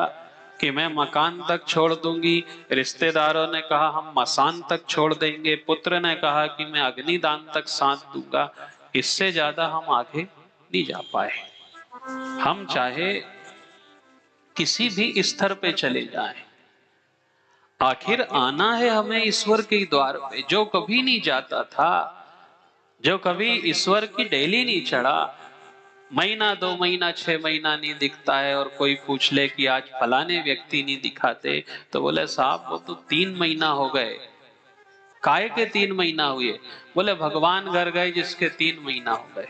कि मैं मकान तक छोड़ दूंगी, रिश्तेदारों ने कहा हम मसान तक छोड़ देंगे, पुत्र ने कहा कि मैं अग्निदान तक साथ दूंगा। इससे ज्यादा हम आगे नहीं जा पाए। हम चाहे किसी भी स्तर पे चले जाएं, आखिर आना है हमें ईश्वर के द्वार पे। जो कभी नहीं जाता था, जो कभी ईश्वर की डेली नहीं चढ़ा, महीना 2 महीना 6 महीना नहीं दिखता है, और कोई पूछ ले कि आज फलाने व्यक्ति नहीं दिखाते, तो बोले साहब वो तो 3 महीना हो गए। काहे के 3 महीना हुए? बोले भगवान घर गए जिसके 3 महीना हो गए।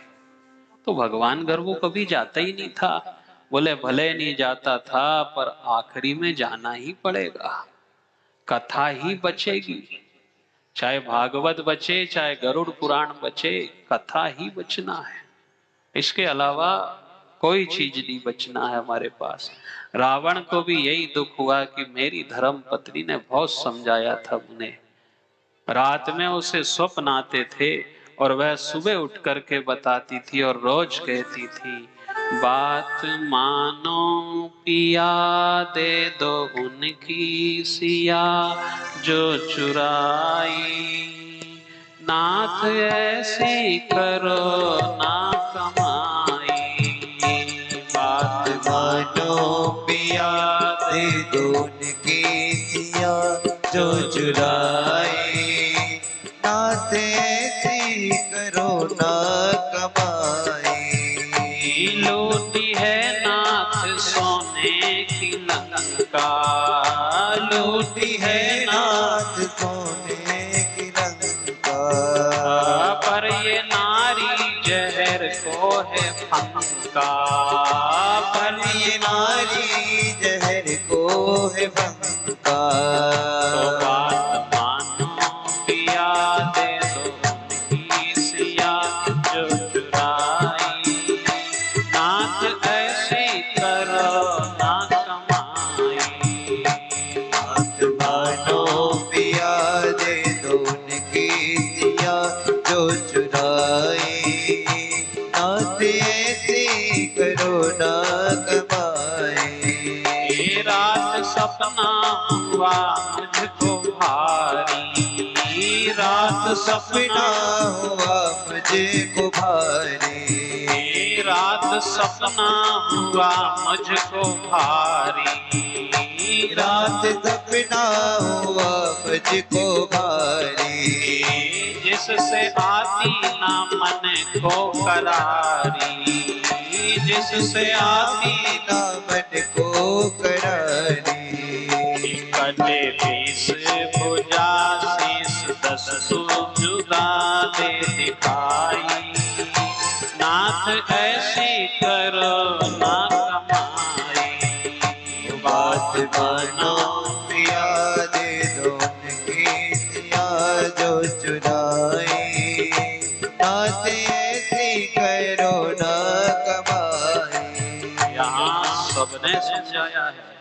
तो भगवान घर वो कभी जाता ही नहीं था। बोले भले नहीं जाता था, पर आखिरी में जाना ही पड़ेगा। कथा ही बचेगी, चाहे भागवत बचे, चाहे गरुड़ पुराण बचे, कथा ही बचना है। इसके अलावा कोई चीज नहीं बचना है हमारे पास। रावण को भी यही दुख हुआ कि मेरी धर्म पत्नी ने बहुत समझाया था उन्हें। रात में उसे स्वप्न आते थे और वह सुबह उठ करके बताती थी और रोज कहती थी, बात मानो पिया, दे दो उनकी सिया जो चुराई, नाथ ऐसी करो ना कमाई।
बात मानो पिया, दे दो उनकी सिया जो चुराई, नाथ ऐसी करो ना कमाई।
लूटी है नाथ सोने की लंका,
लूटी है नाथ सोने की लंका,
पर ये नारी जहर को है फंका,
पर ये नारी जहर को है फंका।
तो बात मानो पिया, दे दो उनकी सिया जो चुराई, नाथ ऐसी करो ना कमाई।
बात मानो पिया, दे दो उनकी सिया जो चुराई, नाथ ऐसी करो ना कमाई।
रात सपना हुआ मुझको भारी, रात
सपना हुआ मुझको भारी,
रात सपना हुआ मुझको भारी,
रात सपना हुआ मुझको भारी,
जिससे आती ना मन को करारी, जिससे आती
ना मन को करारी।
कटे बीस दे दिखाई, नाथ ऐसी करो ना कमाई।
बात मानो पिया दे दो उनकी सिया जो चुराई, नाथ ऐसी करो ना कमाई।
यहाँ सबने समझाया है,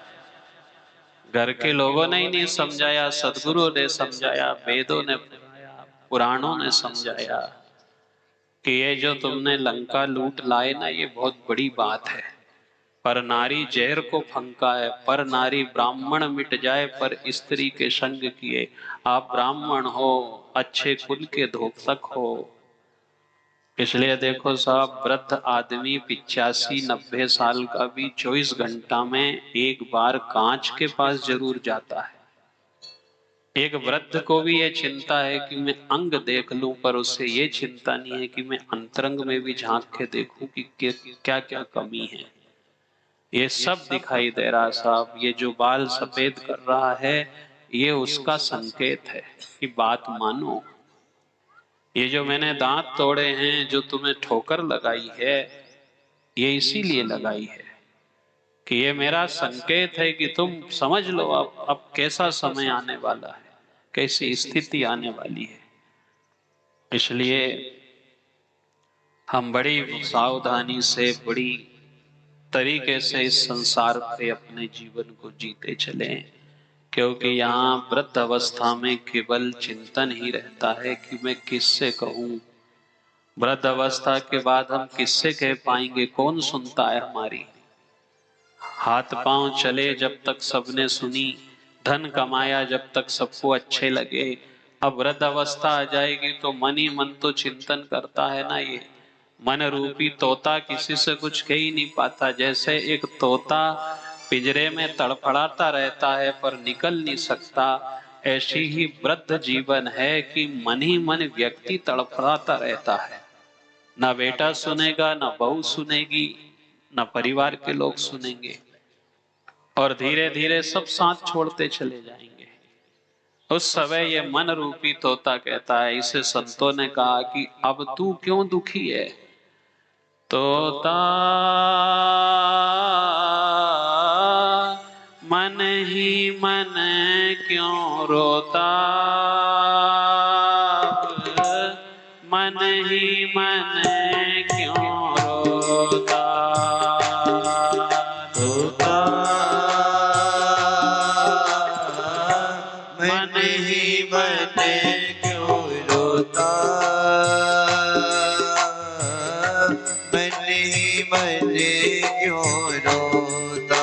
घर के लोगों ने ही नहीं समझाया, सदगुरु ने समझाया, वेदों ने समझाया, पुराणों ने समझाया कि ये जो तुमने लंका लूट लाए ना, ये बहुत बड़ी बात है। पर नारी जहर को फंका है, पर नारी ब्राह्मण मिट जाए पर स्त्री के संग किए। आप ब्राह्मण हो, अच्छे कुल के धोतक हो, इसलिए देखो साहब, वृद्ध आदमी 85-90 साल का भी 24 घंटा में एक बार कांच के पास जरूर जाता है। एक वृद्ध को भी ये चिंता है कि मैं अंग देख लूं, पर उसे ये चिंता नहीं है कि मैं अंतरंग में भी झांक के देखूं कि क्या क्या कमी है। ये सब दिखाई दे रहा साहब। ये जो बाल सफेद कर रहा है, ये उसका संकेत है कि बात मानो। ये जो मैंने दांत तोड़े हैं, जो तुम्हें ठोकर लगाई है, ये इसीलिए लगाई है कि ये मेरा संकेत है कि तुम समझ लो अब कैसा समय आने वाला है, कैसी स्थिति आने वाली है। इसलिए हम बड़ी सावधानी से, बड़ी तरीके से इस संसार पे अपने जीवन को जीते चलें, क्योंकि यहाँ वृद्ध अवस्था में केवल चिंतन ही रहता है कि मैं किससे कहूँ। वृद्ध अवस्था के बाद हम किससे कह पाएंगे, कौन सुनता है हमारी। हाथ पांव चले जब तक सबने सुनी, धन कमाया जब तक सबको अच्छे लगे। अब वृद्ध अवस्था आ जाएगी तो मन ही मन तो चिंतन करता है ना। ये मन रूपी तोता किसी से कुछ कह ही नहीं पाता। जैसे एक तोता पिंजरे में तड़फड़ाता रहता है पर निकल नहीं सकता, ऐसी ही वृद्ध जीवन है कि मन ही मन व्यक्ति तड़फड़ाता रहता है। ना बेटा सुनेगा, ना बहू सुनेगी, ना परिवार के लोग सुनेंगे, और धीरे धीरे सब साथ छोड़ते चले जाएंगे। उस समय ये मन रूपी तोता कहता है, इसे संतों ने कहा कि अब तू क्यों दुखी है। तोता मन ही मन क्यों रोता, मन ही मन क्यों रोता।
तोता मन ही मन क्यों रोता, मन ही मन क्यों रोता।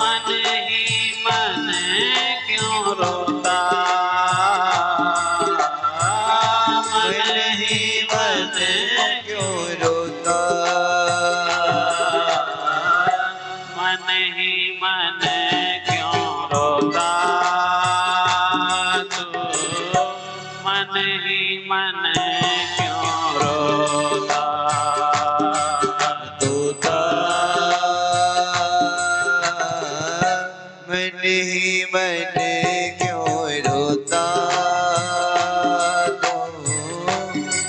मन ही मन क्यों रोता, मन ही मन
क्यों रोता,
मन ही मन क्यों रोता। तू मन ही मन क्यों रोता।
तोता मन ही मन क्यों रोता, तो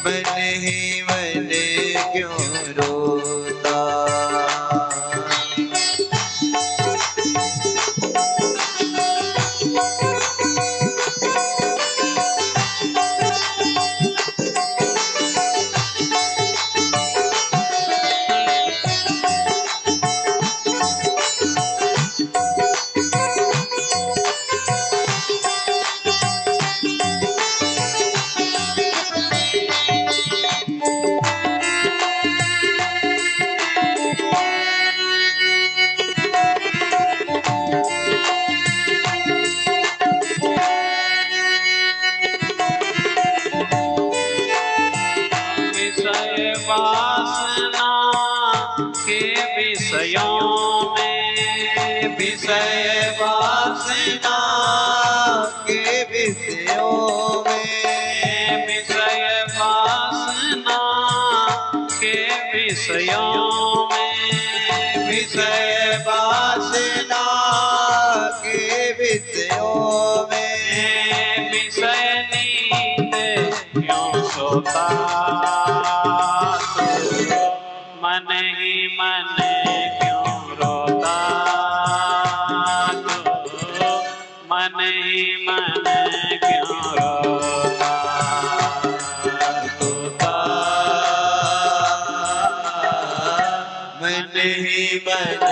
मन ही मन क्यों रोता।
विषय वासना के विषयों में,
विषय वासना के विषयों में,
विषय वासना के विषयों में,
विषय वासना के विषयों में,
विषय नींद क्यों सोता, तू मन ही मन क्यों रोता, तू मन ही मन क्यों रोता।
तोता मन ही मन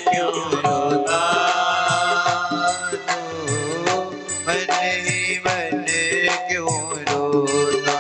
क्यों रोता, तू मन ही मन क्यों रोता।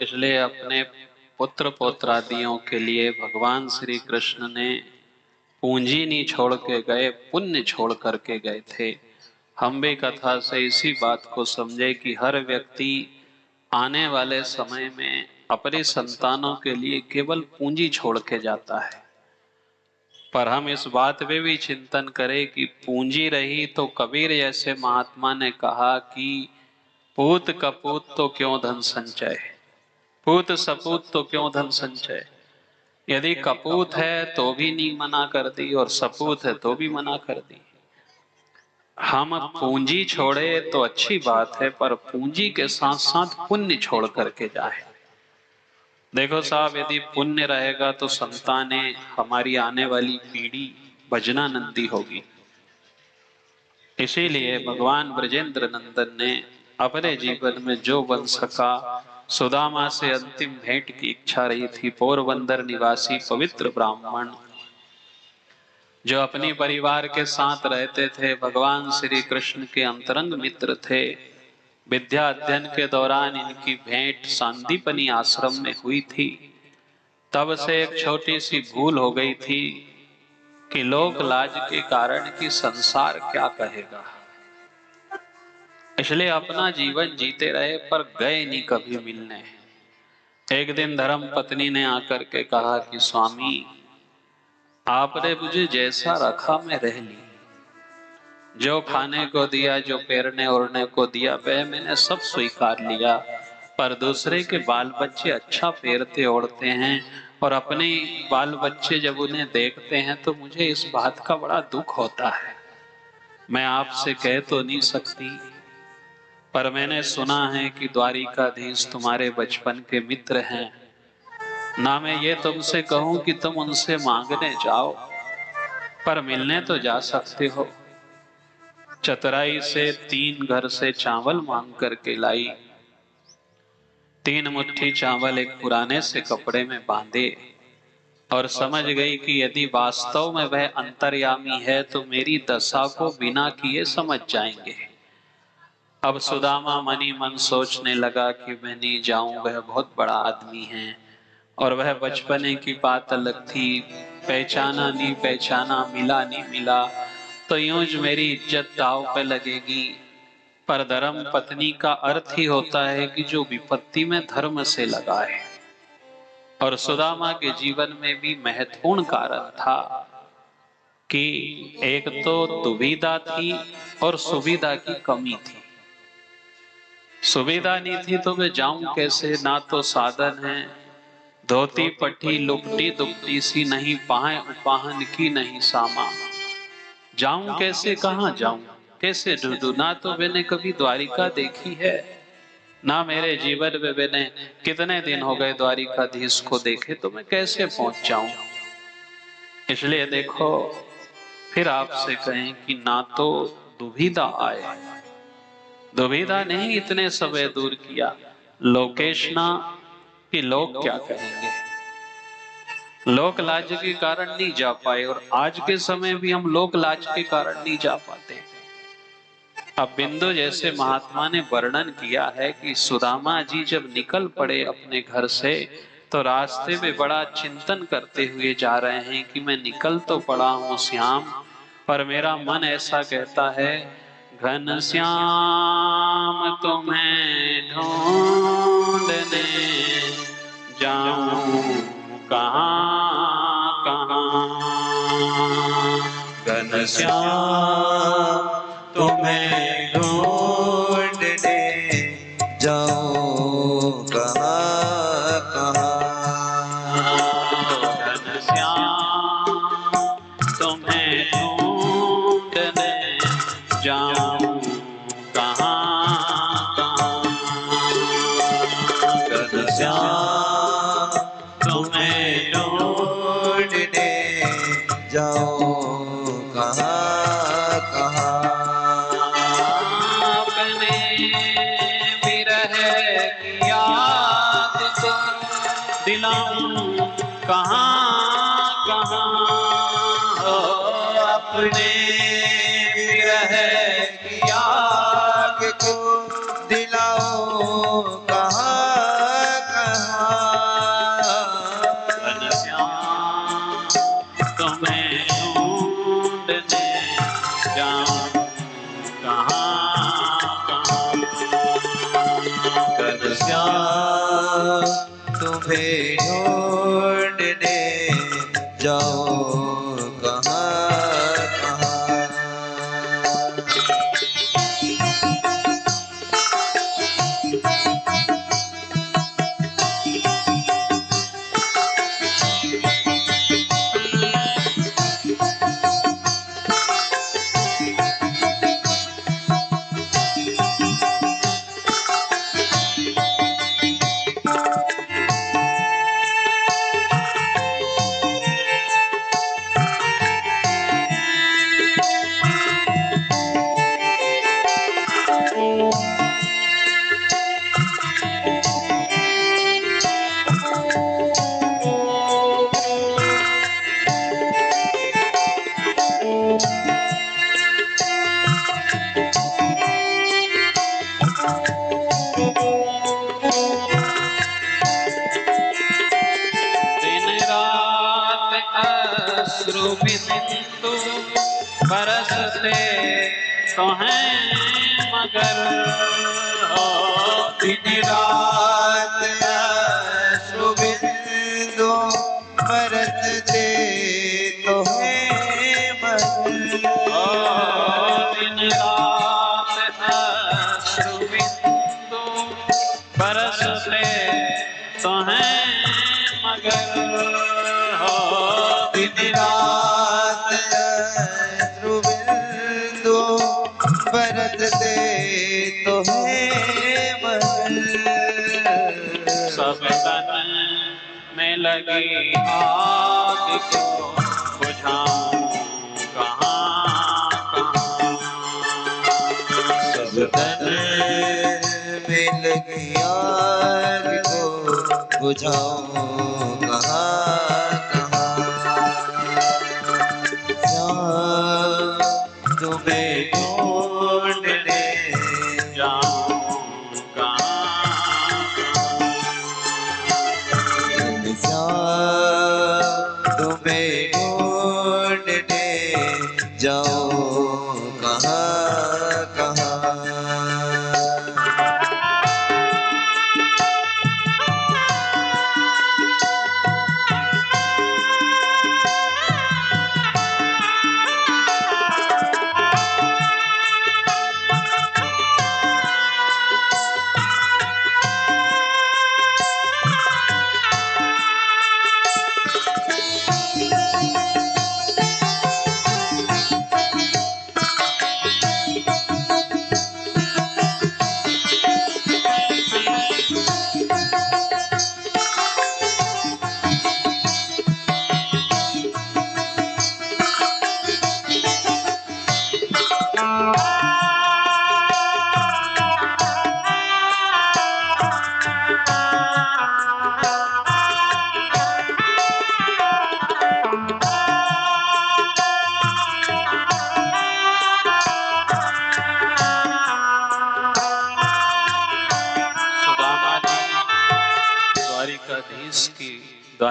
इसलिए अपने पुत्र पौत्रादियों के लिए भगवान श्री कृष्ण ने पूंजी नहीं छोड़ के गए, पुण्य छोड़ करके गए थे। हम भी कथा से इसी बात को समझे कि हर व्यक्ति आने वाले समय में अपने संतानों के लिए केवल पूंजी छोड़ के जाता है, पर हम इस बात पे भी चिंतन करें कि पूंजी रही तो कबीर जैसे महात्मा ने कहा कि पूत कपूत तो क्यों धन संचय, पूत सपूत तो क्यों धन संचय। यदि कपूत है तो भी नहीं मना कर दी और सपूत है तो भी मना कर दी। हम पूंजी छोड़े तो अच्छी बात है, पर पूंजी के साथ साथ पुण्य छोड़ करके जाए। देखो साहब, यदि पुण्य रहेगा तो संतानें, हमारी आने वाली पीढ़ी भजनानंदी होगी। इसीलिए भगवान ब्रजेंद्र नंदन ने अपने जीवन में जो बन सका, सुदामा से अंतिम भेंट की इच्छा रही थी। पोरबंदर निवासी पवित्र ब्राह्मण जो अपनी परिवार के साथ रहते थे, भगवान श्री कृष्ण के अंतरंग मित्र थे। विद्या अध्ययन के दौरान इनकी भेंट सांदीपनी आश्रम में हुई थी। तब से एक छोटी सी भूल हो गई थी कि लोक लाज के कारण कि संसार क्या कहेगा, इसलिए अपना जीवन जीते रहे, पर गए नहीं कभी मिलने। एक दिन धर्म पत्नी ने आकर के कहा कि स्वामी, आपने मुझे जैसा रखा मैं रह ली, जो खाने को दिया, जो पैरने ओढ़ने को दिया, वह मैंने सब स्वीकार लिया, पर दूसरे के बाल बच्चे अच्छा पैरते ओढ़ते हैं और अपने बाल बच्चे जब उन्हें देखते हैं तो मुझे इस बात का बड़ा दुख होता है। मैं आपसे कह तो नहीं सकती, पर मैंने सुना है कि द्वारिकाधीश तुम्हारे बचपन के मित्र हैं, ना मैं ये तुमसे कहूं कि तुम उनसे मांगने जाओ, पर मिलने तो जा सकते हो। चतुराई से 3 घर से चावल मांग करके लाई। 3 मुट्ठी चावल एक पुराने से कपड़े में बांधे और समझ गई कि यदि वास्तव में वह अंतर्यामी है तो मेरी दशा को बिना किए समझ जाएंगे। अब सुदामा मनी मन सोचने लगा कि मैं नहीं जाऊं, वह बहुत बड़ा आदमी है और वह बचपने की बात अलग थी, पहचाना नहीं पहचाना, मिला नहीं मिला, तो यूं ज मेरी इज्जत दांव पे लगेगी। पर धर्म पत्नी का अर्थ ही होता है कि जो विपत्ति में धर्म से लगाए। और सुदामा के जीवन में भी महत्वपूर्ण कारण था कि एक तो दुविधा थी और सुविधा की कमी थी। सुविधा नहीं थी तो मैं जाऊं कैसे, ना तो साधन है, धोती पट्टी लुपटी दुपटी सी नहीं, पाए उपाहन की नहीं सामा। जाऊं कैसे, कहां जाऊं, कैसे ढूंढूं, ना तो मैंने कभी द्वारिका देखी है, ना मेरे जीवन में मैंने कितने दिन हो गए द्वारिकाधीश को देखे, तो मैं कैसे पहुंच जाऊं। इसलिए देखो, फिर आपसे कहें कि ना तो दुविधा आए, दुविधा ने ही इतने समय दूर किया। लोकेशना कि लोग क्या कहेंगे, लोक लाज के कारण नहीं जा पाए, और आज के समय भी हम लोक लाज के कारण नहीं जा पाते। अब बिंदु जैसे महात्मा ने वर्णन किया है कि सुदामा जी जब निकल पड़े अपने घर से, तो रास्ते में बड़ा चिंतन करते हुए जा रहे हैं कि मैं निकल तो पड़ा हूं श्याम, पर मेरा मन ऐसा कहता है घन श्याम तुम्हें ढूंढने जाऊं कहां कहां।
घन श्याम तुम्हें ढूंढने जाऊं कहाँ कहाँ।
घन श्याम तुम्हें ढूंढने जाऊं कहां कहां।
घन श्याम तुम्हें ढूंढने जाऊं कहाँ कहाँ।
अपने विरह की याद को दिलाऊं कहां कहां।
अपने विरह की आग को दिलाओ कहाँ कहाँ।
घन श्याम तुम्हें ढूंढने जाऊं कहां कहां।
घन श्याम तुम्हें ढूंढने जाओ कहाँ कहाँ।
दिन रात अश्रु बिंदु बरसते तो हैं मगर,
दिन रात अश्रु बिंदु बरसते तो हैं मगर।
दिन रात अश्रु बिंदु बरसते तो हैं मगर।
दिन रात अश्रु बिंदु बरसते तो हैं मगर।
सब तन में लगी आग को बुझाऊं कहां कहां।
सब तन में लगी आग को बुझाऊं कहाँ कहाँ। श्याम तुम्हें ढूंढने
जाऊं कहां कहां।
श्याम तुम्हें ढूंढने जाओ कहाँ कहाँ।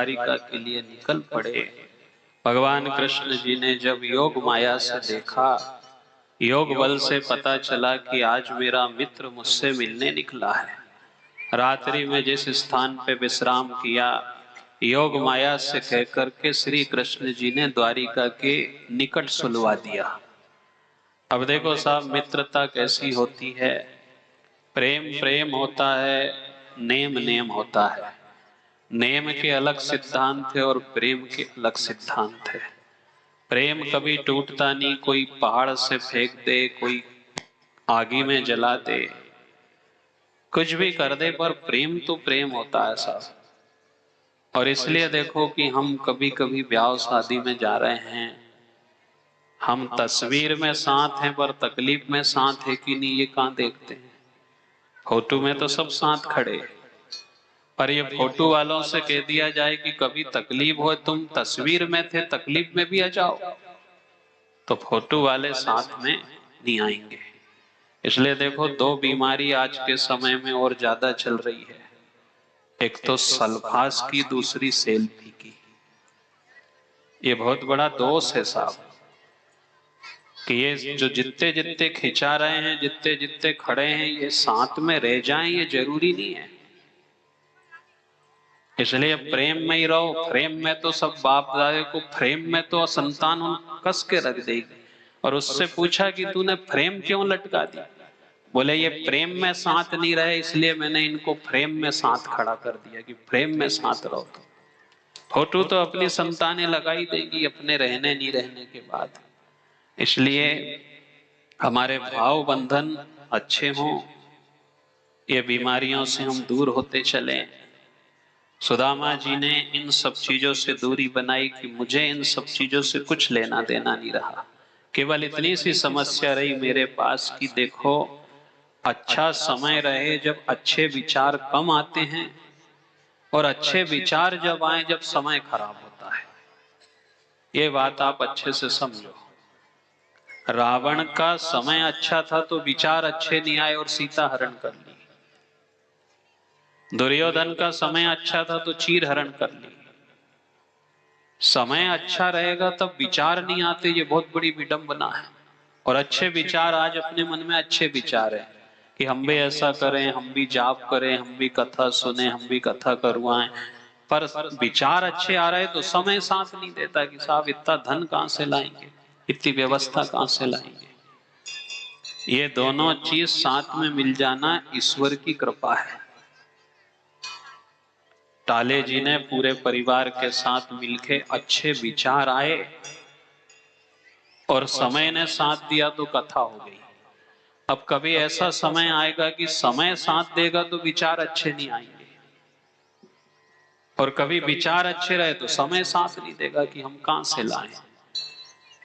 द्वारिका के लिए निकल पड़े। भगवान कृष्ण जी ने जब योग माया से देखा, योग बल से पता चला कि आज मेरा मित्र मुझसे मिलने निकला है। रात्रि में जिस स्थान पे विश्राम किया, योग माया से कह करके श्री कृष्ण जी ने द्वारिका के निकट सुलवा दिया। अब देखो साहब, मित्रता कैसी होती है। प्रेम प्रेम होता है, नेम नेम होता है। नेम के अलग सिद्धांत है और प्रेम के अलग सिद्धांत है। प्रेम कभी टूटता नहीं, कोई पहाड़ से फेंक दे, कोई आगी में जला दे, कुछ भी कर दे, पर प्रेम तो प्रेम होता है साहब। और इसलिए देखो कि हम कभी कभी ब्याह शादी में जा रहे हैं, हम तस्वीर में साथ हैं पर तकलीफ में साथ है कि नहीं ये कहाँ देखते हैं। फोटो में तो सब साथ खड़े, पर ये फोटो वालों से कह दिया जाए कि कभी तकलीफ हो तुम तस्वीर में थे, तकलीफ में भी आ जाओ, तो फोटो वाले साथ में नहीं आएंगे। इसलिए देखो, दो बीमारी आज के समय में और ज्यादा चल रही है, एक तो सल्फास की, दूसरी सेल्फी की। ये बहुत बड़ा दोष है साहब कि ये जो जितने जितने खिंचा रहे हैं, जितने जितने खड़े हैं, ये साथ में रह जाएं, ये जरूरी नहीं है। इसलिए प्रेम में ही रहो। फ्रेम में तो सब बाप दादे को, फ्रेम में तो संतान कस के रख देगी। और उससे पूछा कि तूने फ्रेम क्यों लटका दी? बोले ये प्रेम में साथ नहीं रहे, इसलिए मैंने इनको फ्रेम में साथ खड़ा कर दिया कि फ्रेम में साथ रहो। तो फोटो तो अपनी संतानें लगाई देगी अपने रहने नहीं रहने के बाद। इसलिए हमारे भाव बंधन अच्छे हों, ये बीमारियों से हम दूर होते चलें। सुदामा जी ने इन सब चीजों से दूरी बनाई कि मुझे इन सब चीजों से कुछ लेना देना नहीं रहा। केवल इतनी सी समस्या रही मेरे पास कि देखो, अच्छा समय रहे जब अच्छे विचार कम आते हैं, और अच्छे विचार जब आए जब समय खराब होता है। ये बात आप अच्छे से समझो। रावण का समय अच्छा था तो विचार अच्छे नहीं आए और सीता हरण कर ली। दुर्योधन का समय अच्छा था तो चीर हरण कर ली। समय अच्छा रहेगा तब विचार नहीं आते, ये बहुत बड़ी विडंबना है। और अच्छे विचार, आज अपने मन में अच्छे विचार है कि हम भी ऐसा करें, हम भी जाप करें, हम भी कथा सुने, हम भी कथा करवाएं, पर विचार अच्छे आ रहे तो समय साथ नहीं देता कि साहब इतना धन कहां से लाएंगे, इतनी व्यवस्था कहां से लाएंगे। ये दोनों चीज साथ में मिल जाना ईश्वर की कृपा है। टाले जी ने पूरे परिवार के साथ मिलके अच्छे विचार आए और समय ने साथ दिया तो कथा हो गई। अब कभी ऐसा समय आएगा कि समय साथ देगा तो विचार अच्छे नहीं आएंगे, और कभी विचार अच्छे रहे तो समय साथ नहीं देगा कि हम कहां से लाएं।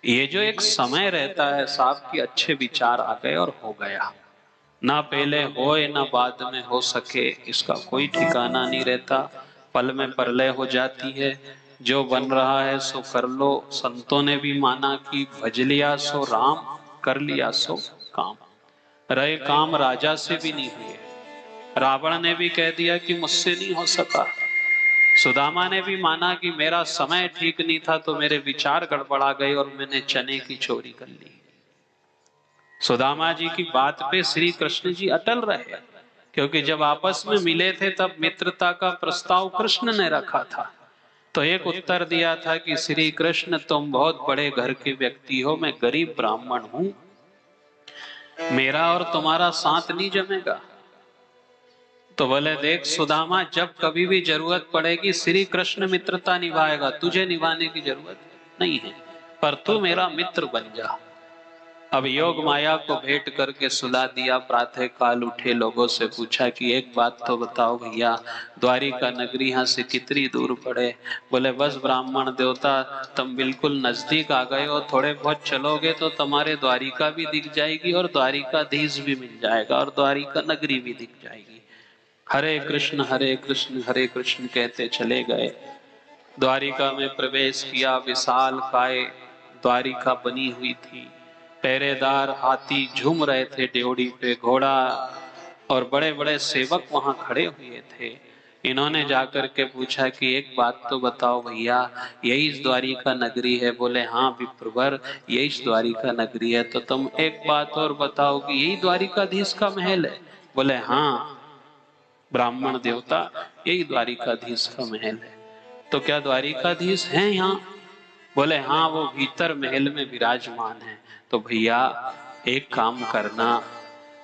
ये जो एक समय रहता है साहब कि अच्छे विचार आ गए और हो गया, ना पहले होए ना बाद में हो सके, इसका कोई ठिकाना नहीं रहता। पल में प्रलय हो जाती है। जो बन रहा है सो कर लो। संतों ने भी माना कि भज लिया सो राम, कर लिया सो काम। रहे काम राजा से भी नहीं हुए। रावण ने भी कह दिया कि मुझसे नहीं हो सका। सुदामा ने भी माना कि मेरा समय ठीक नहीं था तो मेरे विचार गड़बड़ा गए और मैंने चने की चोरी कर ली। सुदामा जी की बात पे श्री कृष्ण जी अटल रहे, क्योंकि जब आपस में मिले थे तब मित्रता का प्रस्ताव कृष्ण ने रखा था। तो एक उत्तर दिया था कि श्री कृष्ण तुम बहुत बड़े घर के व्यक्ति हो, मैं गरीब ब्राह्मण हूं, मेरा और तुम्हारा साथ नहीं जमेगा। तो बोले देख सुदामा, जब कभी भी जरूरत पड़ेगी श्री कृष्ण मित्रता निभाएगा, तुझे निभाने की जरूरत नहीं है, पर तू मेरा मित्र बन जा। अब योग माया को भेंट करके सुला दिया। प्रातः काल उठे, लोगों से पूछा कि एक बात तो बताओ भैया, द्वारिका नगरी यहाँ से कितनी दूर पड़े? बोले बस ब्राह्मण देवता, तुम बिल्कुल नजदीक आ गए हो, थोड़े बहुत चलोगे तो तुम्हारे द्वारिका भी दिख जाएगी और द्वारिकाधीश भी मिल जाएगा और द्वारिका नगरी भी दिख जाएगी। हरे कृष्ण हरे कृष्ण कहते चले गए। द्वारिका में प्रवेश किया। विशाल काय द्वारिका बनी हुई थी। पहरेदार हाथी झूम रहे थे ड्योढ़ी पे, घोड़ा और बड़े बड़े सेवक वहां खड़े हुए थे। इन्होंने जाकर के पूछा कि एक बात तो बताओ भैया, यही इस द्वारिका नगरी है? बोले हाँ विप्रवर, यही इस द्वारिका नगरी है। तो तुम एक बात और बताओ कि यही द्वारिकाधीश का महल है? बोले हाँ ब्राह्मण देवता, यही द्वारिकाधीश का महल है। तो क्या द्वारिकाधीश हैं यहाँ? बोले हाँ वो भीतर महल में विराजमान है। तो भैया एक काम करना,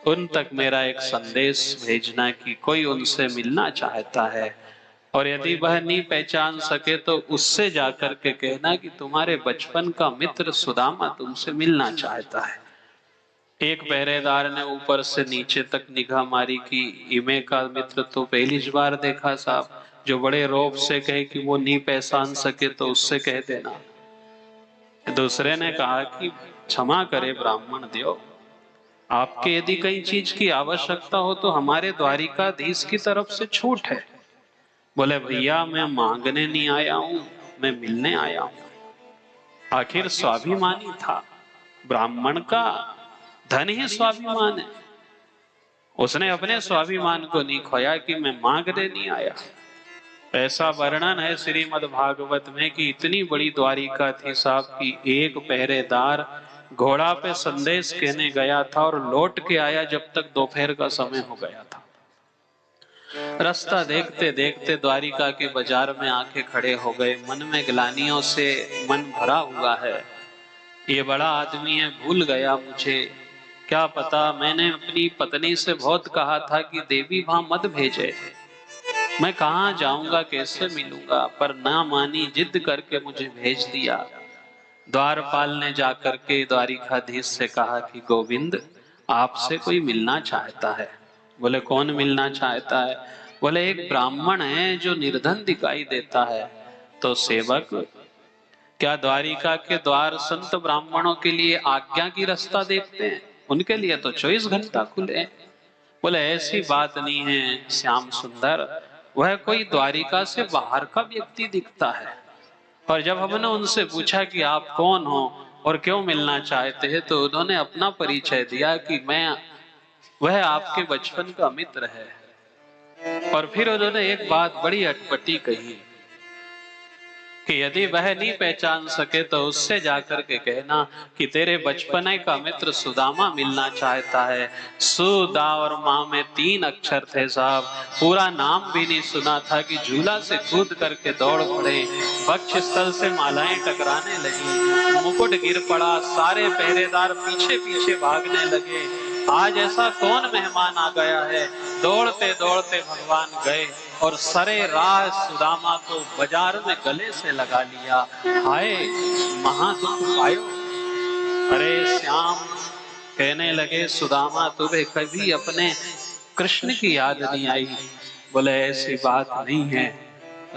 उन तक मेरा एक संदेश भेजना कि कोई उनसे मिलना चाहता है, और यदि वह नहीं पहचान सके तो उससे जाकर के कहना कि तुम्हारे बचपन का मित्र सुदामा तुमसे मिलना चाहता है। एक पहरेदार ने ऊपर से नीचे तक निगाह मारी कि इमे का मित्र तो पहली बार देखा साहब। जो बड़े रौब से कहे कि वो नहीं पहचान सके तो उससे कह देना। दूसरे ने कहा कि क्षमा करे ब्राह्मण देव, आपके यदि कई चीज की आवश्यकता हो तो हमारे द्वारिकाधीश की तरफ से छूट है। बोले भैया मैं मांगने नहीं आया हूं, मैं मिलने आया हूं। आखिर स्वाभिमानी था, ब्राह्मण का धन ही स्वाभिमान है। उसने अपने स्वाभिमान को नहीं खोया कि मैं मांगने नहीं आया। ऐसा वर्णन है श्रीमद् भागवत में कि इतनी बड़ी द्वारिका थी साहब की एक पहरेदार घोड़ा पे संदेश कहने गया था और लौट के आया जब तक दोपहर का समय हो गया था। रास्ता देखते देखते द्वारिका के बाजार में आके खड़े हो गए। मन में ग्लानियों से मन भरा हुआ है। ये बड़ा आदमी है, भूल गया मुझे। क्या पता, मैंने अपनी पत्नी से बहुत कहा था कि देवी वहां मत भेजे, मैं कहाँ जाऊंगा, कैसे मिलूंगा, पर ना मानी, जिद करके मुझे भेज दिया। द्वारपाल ने जाकर के द्वारिकाधीश से कहा कि गोविंद आपसे कोई मिलना चाहता है। बोले कौन मिलना चाहता है? बोले एक ब्राह्मण है जो निर्धन दिखाई देता है। तो सेवक, क्या द्वारिका के द्वार संत ब्राह्मणों के लिए आज्ञा की रास्ता देखते हैं? उनके लिए तो 24 घंटा खुले हैं। बोले ऐसी बात नहीं है श्याम सुंदर, वह कोई द्वारिका से बाहर का व्यक्ति दिखता है। और जब हमने उनसे पूछा कि आप कौन हो और क्यों मिलना चाहते हैं, तो उन्होंने अपना परिचय दिया कि वह आपके बचपन का मित्र है। और फिर उन्होंने एक बात बड़ी अटपटी कही कि यदि वह नहीं पहचान सके तो उससे जाकर के कहना कि तेरे बचपने का मित्र सुदामा मिलना चाहता है। सुदा और माँ में 3 अक्षर थे साहब, पूरा नाम भी नहीं सुना था कि झूला से कूद करके दौड़ पड़े, वक्ष स्थल से मालाएं टकराने लगी, मुकुट गिर पड़ा, सारे पहरेदार पीछे पीछे भागने लगे। आज ऐसा कौन मेहमान आ गया है? दौड़ते दौड़ते भगवान गए और सरे राह सुदामा को बाजार में गले से लगा लिया। हाय महादुख पायो। अरे श्याम, कहने लगे सुदामा तुम्हें कभी अपने कृष्ण की याद नहीं आई? बोले ऐसी बात नहीं है,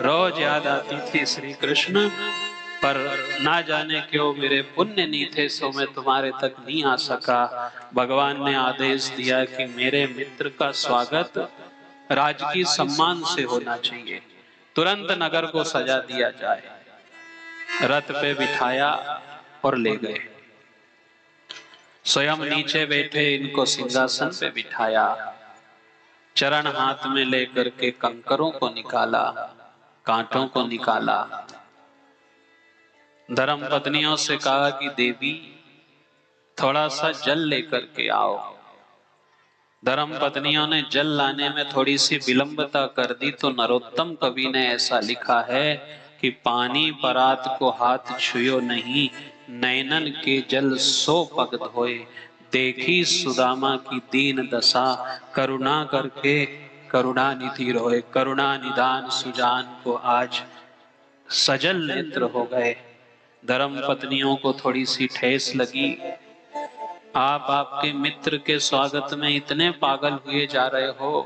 रोज याद आती थी श्री कृष्ण, पर ना जाने क्यों मेरे पुण्य नहीं थे सो मैं तुम्हारे तक नहीं आ सका। भगवान ने आदेश दिया कि मेरे मित्र का स्वागत राजकीय सम्मान से होना चाहिए, तुरंत नगर को सजा दिया जाए। रथ पे बिठाया और ले गए। स्वयं नीचे बैठे, इनको सिंहासन पे बिठाया, चरण हाथ में लेकर के कंकरों को निकाला, कांटों को निकाला। धर्म पत्नियों से कहा कि देवी थोड़ा सा जल लेकर के आओ। धर्म पत्नियों ने जल लाने में थोड़ी सी विलंबता कर दी तो नरोत्तम कवि ने ऐसा लिखा है कि पानी परात को हाथ छुयो नहीं, नैनन के जल सो पग धोए, देखी सुदामा की दीन दशा, करुणा करके करुणा निधि रोए। करुणा निदान सुजान को आज सजल नेत्र हो गए। धर्म पत्नियों को थोड़ी सी ठेस लगी। आप आपके मित्र के स्वागत में इतने पागल हुए जा रहे हो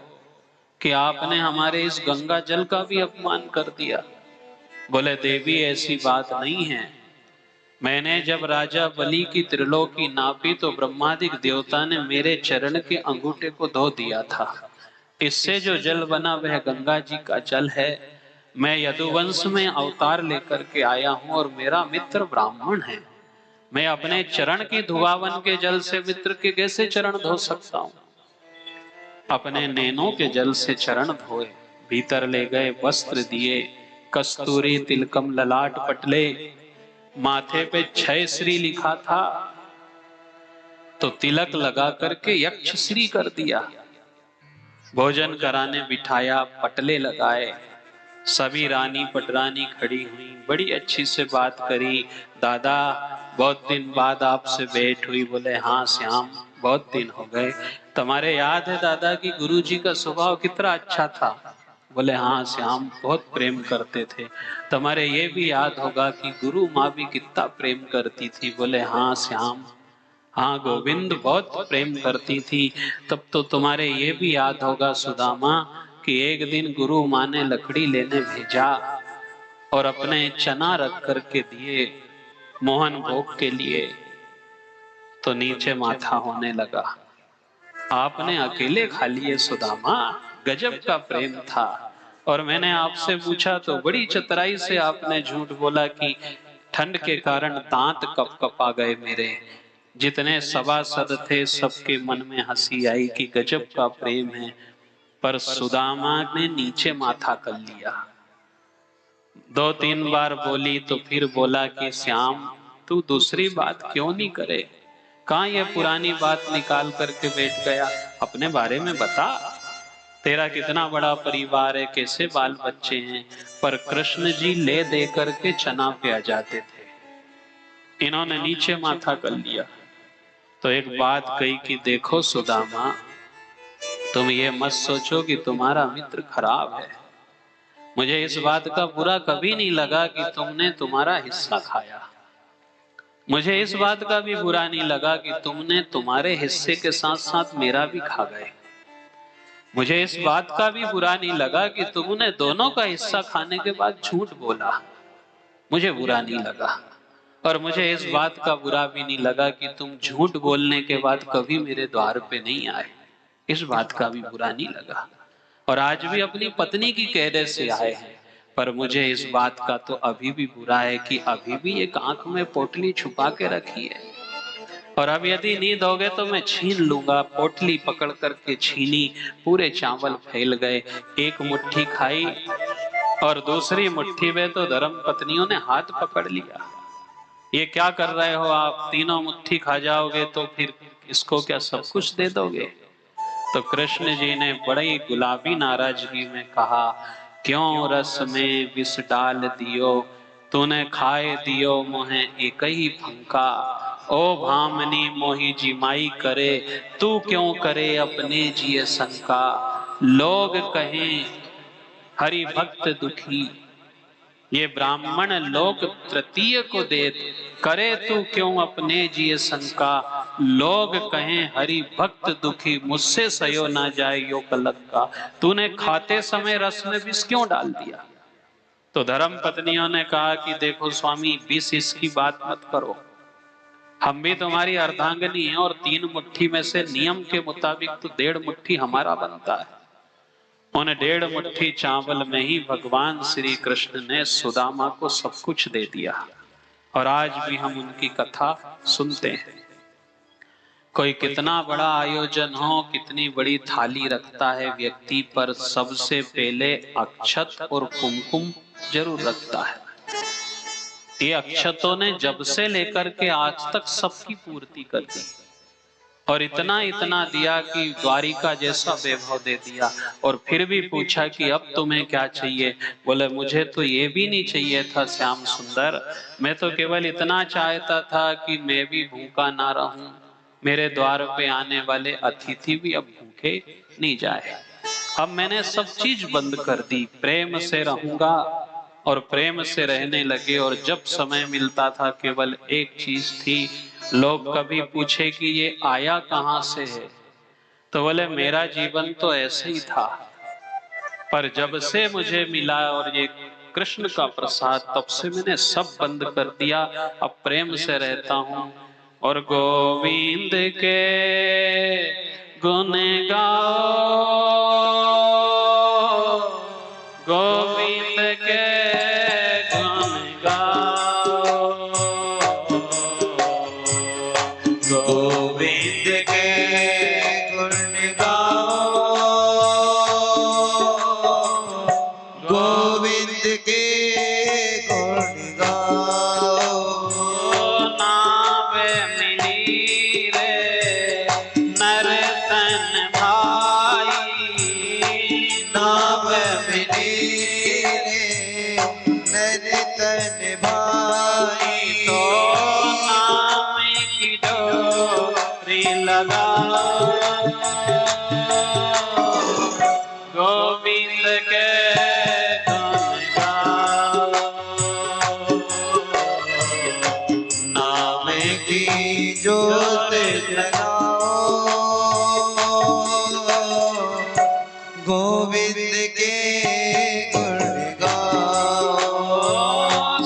कि आपने हमारे इस गंगा जल का भी अपमान कर दिया। बोले देवी ऐसी बात नहीं है, मैंने जब राजा बलि की त्रिलोकी नापी तो ब्रह्मादिक देवता ने मेरे चरण के अंगूठे को धो दिया था। इससे जो जल बना वह गंगा जी का जल है। मैं यदुवंश में अवतार लेकर के आया हूं और मेरा मित्र ब्राह्मण है। मैं अपने चरण की धुआवन के जल से मित्र के कैसे चरण धो सकता हूं? अपने नैनों के जल से चरण धोए, भीतर ले गए, वस्त्र दिए, कस्तूरी तिलकम ललाट पटले, माथे पे 6 श्री लिखा था तो तिलक लगा करके यक्ष श्री कर दिया। भोजन कराने बिठाया, पटले लगाए, सभी रानी पटरानी खड़ी हुई, बड़ी अच्छी से बात करी। दादा बहुत दिन बाद आपसे भेंट हुई। बोले हाँ श्याम, बहुत दिन हो गए। तुम्हारे याद है दादा कि गुरुजी का स्वभाव कितना अच्छा था? बोले हाँ श्याम, बहुत प्रेम करते थे। तुम्हारे ये भी याद होगा कि गुरु माँ भी कितना प्रेम करती थी। बोले हाँ श्याम, हाँ गोविंद बहुत प्रेम करती थी। तब तो तुम्हारे ये भी याद होगा सुदामा कि एक दिन गुरु माँ ने लकड़ी लेने भेजा और अपने चना रख करके दिए मोहन भोग के लिए, तो नीचे माथा होने लगा। आपने अकेले खा लिए सुदामा, गजब का प्रेम था। और मैंने आपसे पूछा तो बड़ी चतुराई से आपने झूठ बोला कि ठंड के कारण दांत कप कप आ गए मेरे। जितने सभासद थे सबके मन में हंसी आई कि गजब का प्रेम है, पर सुदामा ने नीचे माथा कर लिया। 2-3 बार बोली तो फिर बोला कि श्याम तू दूसरी बात क्यों नहीं करे? कहाँ ये पुरानी बात निकाल करके बैठ गया? अपने बारे में बता, तेरा कितना बड़ा परिवार है, कैसे बाल बच्चे हैं। पर कृष्ण जी ले दे करके चना पे आ जाते थे, इन्होंने नीचे माथा कर लिया। तो एक बात कही कि देखो सुदामा, तुम ये मत सोचो कि तुम्हारा मित्र खराब है। मुझे इस बात का बुरा कभी नहीं लगा कि तुमने तुम्हारा हिस्सा खाया। मुझे इस बात का भी बुरा नहीं लगा कि तुमने तुम्हारे हिस्से के साथ साथ मेरा भी खा गए। मुझे इस बात का भी बुरा नहीं लगा कि तुमने दोनों का हिस्सा खाने के बाद झूठ बोला। मुझे बुरा नहीं लगा। और मुझे इस बात का बुरा भी नहीं लगा कि तुम झूठ बोलने के बाद कभी मेरे द्वार पे नहीं आए। इस बात का भी बुरा नहीं लगा। और आज भी अपनी पत्नी की कहने से आए हैं, पर मुझे इस बात का तो अभी भी बुरा है कि अभी भी एक आंख में पोटली छुपा के रखी है। और अब यदि नींद हो गए तो मैं छीन लूंगा। पोटली पकड़ करके छीनी, पूरे चावल फैल गए। एक मुट्ठी खाई और दूसरी मुट्ठी में तो धर्म पत्नियों ने हाथ पकड़ लिया। ये क्या कर रहे हो आप? तीनों मुट्ठी खा जाओगे तो फिर इसको क्या सब कुछ दे दोगे? तो कृष्ण जी ने बड़ी गुलाबी नाराजगी में कहा, क्यों रस में विष डाल दियो, तूने खाए दियो मोहे एक ही फंका। ओ भामनी मोही जिमाई करे, तू क्यों करे अपने जिए शंका। लोग कहें हरि भक्त दुखी, ये ब्राह्मण लोग तृतीय को देत, करे तू क्यों अपने जिए शंका। लोग कहें हरि भक्त दुखी, मुझसे सयो ना जाए यो कलक का। तूने खाते समय रस में विष क्यों डाल दिया? तो धर्म पत्नियों ने कहा कि देखो स्वामी, विष इसकी बात मत करो, हम भी तुम्हारी अर्धांगिनी हैं और 3 मुट्ठी में से नियम के मुताबिक तो 1.5 मुट्ठी हमारा बनता है। उन 1.5 मुट्ठी चावल में ही भगवान श्री कृष्ण ने सुदामा को सब कुछ दे दिया। और आज भी हम उनकी कथा सुनते हैं। कोई कितना बड़ा आयोजन हो, कितनी बड़ी थाली रखता है व्यक्ति, पर सबसे पहले अक्षत और कुमकुम जरूर रखता है। ये अक्षतों ने जब से लेकर के आज तक सबकी पूर्ति कर दी और इतना इतना दिया कि द्वारिका जैसा वैभव दे दिया। और फिर भी पूछा कि अब तुम्हें क्या चाहिए? बोले मुझे तो ये भी नहीं चाहिए था श्याम सुंदर, मैं तो केवल इतना चाहता था कि मैं भी भूखा ना रहूं, मेरे द्वार पे आने वाले अतिथि भी अब भूखे नहीं जाए। अब मैंने सब चीज बंद कर दी, प्रेम से रहूंगा। और प्रेम से रहने लगे। और जब समय मिलता था केवल एक चीज थी, लोग कभी पूछे कि ये आया कहां से है, तो बोले मेरा जीवन तो ऐसे ही था, पर जब से मुझे मिला और ये कृष्ण का प्रसाद, तब से मैंने सब बंद कर दिया, अब प्रेम से रहता हूं। और गोविंद के गुण गाओ, गोविंद के गुण गाओ,
गोविंद के गुण गाओ,
मिली रे नर्तन भाई,
नाम मिली रे नर्तन भाई।
तो नाम की डोरी लगा गोविंद के गुण गाओ।
नाम की जोत जगाओ, गोविंद के गुण गाओ।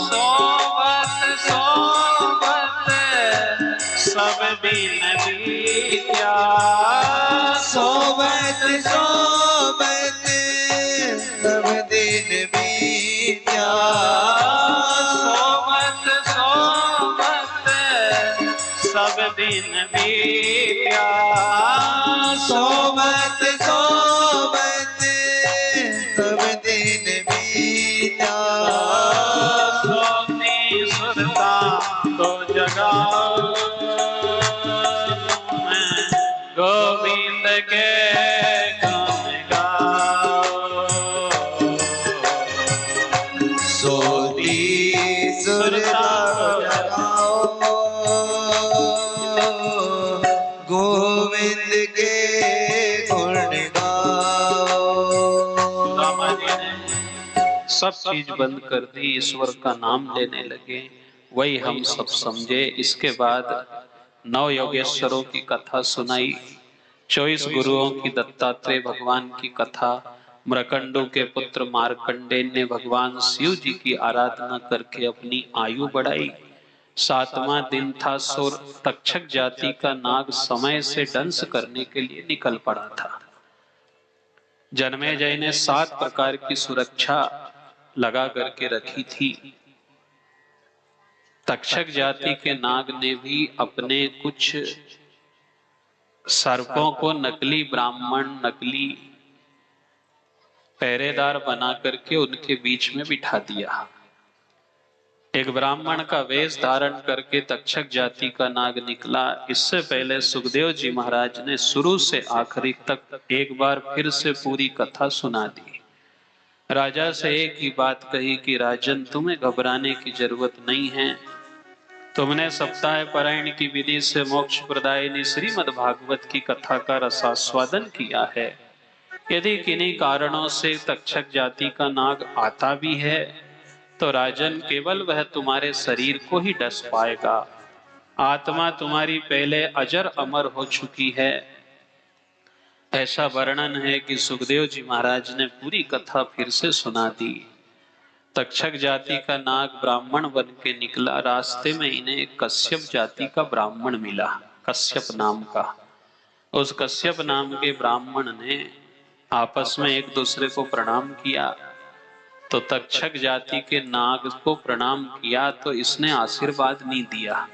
सोबत सोबत सब दिन बीत्या,
सोबत सोबत सब दिन बीत्या।
सोबत सोबत सब दिन बीत्या,
सोबत सोबत सब दिन बीत्या।
सोती सुरता तो जगाओ, मैं गोविंद के गुण गाओ।
सोती सुरता जगाओ, गोविंद के गुण गाओ।
सुदामा जी ने सब चीज बंद कर दी, ईश्वर का नाम लेने लगे। वही हम सब समझे। इसके बाद 9 योगेश्वरों की कथा सुनाई, 24 गुरुओं की, दत्तात्रेय भगवान की कथा, मृकंडू के पुत्र मार्कंडेय ने भगवान शिव जी की आराधना करके अपनी आयु बढ़ाई। 7वां दिन था, सुर तक्षक जाति का नाग समय से दंश करने के लिए निकल पड़ा था। जन्मेजय ने 7 प्रकार की सुरक्षा लगा करके रखी थी। तक्षक जाति के नाग ने भी अपने कुछ सर्पों को नकली ब्राह्मण, नकली पहरेदार बना करके उनके बीच में बिठा दिया। एक ब्राह्मण का वेश धारण करके तक्षक जाति का नाग निकला। इससे पहले सुखदेव जी महाराज ने शुरू से आखिरी तक एक बार फिर से पूरी कथा सुना दी। राजा से एक ही बात कही कि राजन, तुम्हें घबराने की जरूरत नहीं है। तुमने सप्ताह पारायण की विधि से मोक्ष प्रदायिनी श्रीमद् भागवत की कथा का रसास्वादन किया है। यदि किन्हीं कारणों से तक्षक जाति का नाग आता भी है तो राजन केवल वह तुम्हारे शरीर को ही डस पाएगा। आत्मा तुम्हारी पहले अजर अमर हो चुकी है। ऐसा वर्णन है कि सुखदेव जी महाराज ने पूरी कथा फिर से सुना दी। तक्षक जाति का नाग ब्राह्मण बन के निकला। रास्ते में इन्हें एक कश्यप जाति का ब्राह्मण मिला, कश्यप नाम का। उस कश्यप नाम के ब्राह्मण ने आपस में एक दूसरे को प्रणाम किया। तो तक्षक जाति के नाग को प्रणाम किया तो इसने आशीर्वाद नहीं दिया,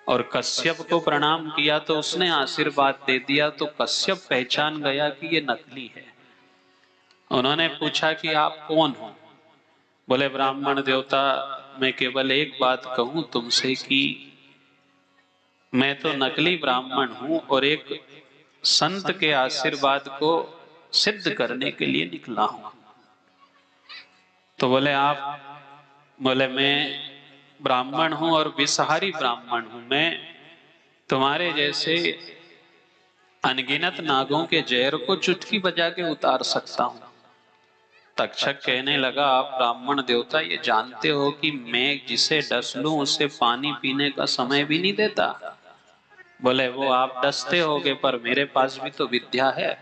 और कश्यप को प्रणाम किया तो उसने आशीर्वाद दे दिया। तो कश्यप पहचान गया कि ये नकली है। उन्होंने पूछा कि आप कौन हो? बोले, ब्राह्मण देवता, मैं केवल एक बात कहूं तुमसे कि मैं तो नकली ब्राह्मण हूं और एक संत के आशीर्वाद को सिद्ध करने के लिए निकला हूं। तो बोले आप? बोले, मैं ब्राह्मण हूं और विषहारी ब्राह्मण हूं। मैं तुम्हारे जैसे अनगिनत नागों के जहर को चुटकी बजा के उतार सकता हूं। तक्षक कहने लगा, आप ब्राह्मण देवता ये जानते हो कि मैं जिसे डस लूं उसे पानी पीने का समय भी नहीं देता। बोले, वो आप डसते होगे पर मेरे पास भी तो विद्या है।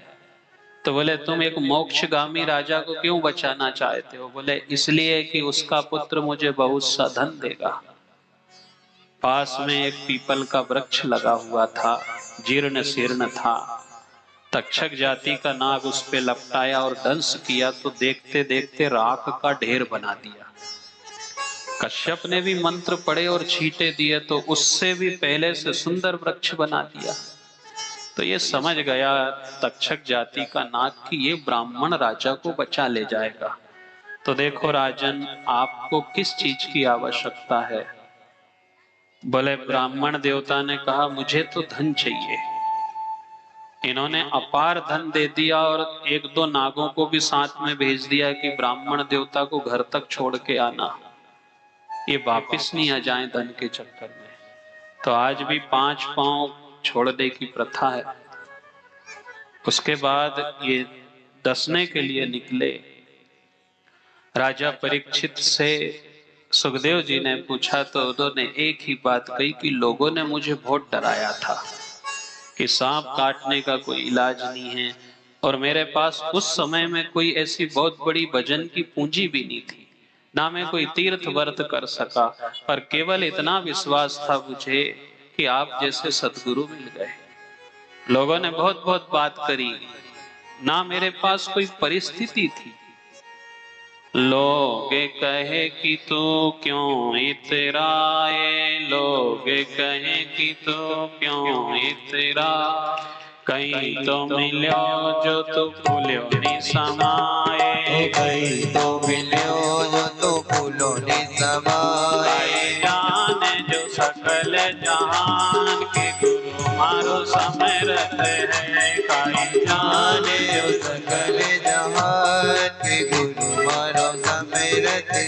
तो बोले, तुम एक मोक्षगामी राजा को क्यों बचाना चाहते हो? बोले, इसलिए कि उसका पुत्र मुझे बहुत सा धन देगा। पास में एक पीपल का वृक्ष लगा हुआ था, जीर्ण शीर्ण था। तक्षक जाति का नाग उस पे लपटाया और दंश किया तो देखते देखते राख का ढेर बना दिया। कश्यप ने भी मंत्र पढ़े और छींटे दिए तो उससे भी पहले से सुंदर वृक्ष बना दिया। तो ये समझ गया तक्षक जाति का नाग कि ये ब्राह्मण राजा को बचा ले जाएगा। तो देखो राजन, आपको किस चीज की आवश्यकता है? बोले ब्राह्मण देवता ने कहा मुझे तो धन चाहिए। इन्होंने अपार धन दे दिया और एक दो नागों को भी साथ में भेज दिया कि ब्राह्मण देवता को घर तक छोड़ के आना, ये वापिस नहीं आ जाए धन के चक्कर में। तो आज भी 5 पांव छोड़ने की प्रथा है। उसके बाद ये दसने के लिए निकले। राजा परीक्षित से सुखदेव जी ने पूछा तो उन्होंने एक ही बात कही कि लोगों ने मुझे बहुत डराया था कि सांप काटने का कोई इलाज नहीं है, और मेरे पास उस समय में कोई ऐसी बहुत बड़ी भजन की पूंजी भी नहीं थी, ना मैं कोई तीर्थ व्रत कर सका, पर केवल इतना विश्वास था मुझे कि आप जैसे सतगुरु मिल गए। लोगों ने बहुत बहुत बात करी, ना मेरे पास कोई परिस्थिति थी। लोग कहे कि तू क्यों इतराए, लोग कहे कि तू क्यों इतरा, कहीं तो मिलो जो तू फूलो नि समाए,
कहीं तो मिलो जो तू फूलो नि समाए।
जाने जो सकल जहान के गुरु मारो समरथ है, काई
जाने जो सकल जहान के गुरु मारो समरथ है।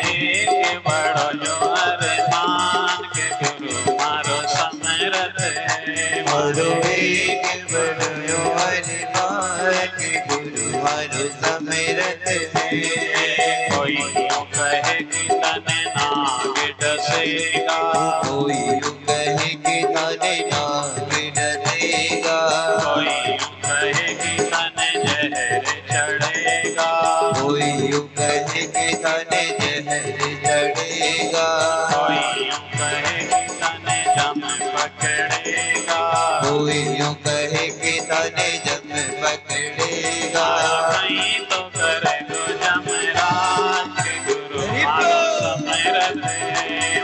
एक बड़ो जो अरमान के गुरु मारो समरथ है,
मारो एक बड़ो जो अरमान के गुरु मारो समरथ है।
कोई यूं कहे कि तने नाग डसेगा,
कोई यूं कहे कि तने नाग डसेगा,
कोई यूं कहे कि तने जहर चढ़ेगा,
कोई यूं कहे कि तने जहर चढ़ेगा,
कोई यूं कहे कि तने जम पकड़ेगा,
कोई यूं कहे कि तने जम पकड़ेगा।
कहीं तो करे गो जमराज के गुरु मारो समरथ है,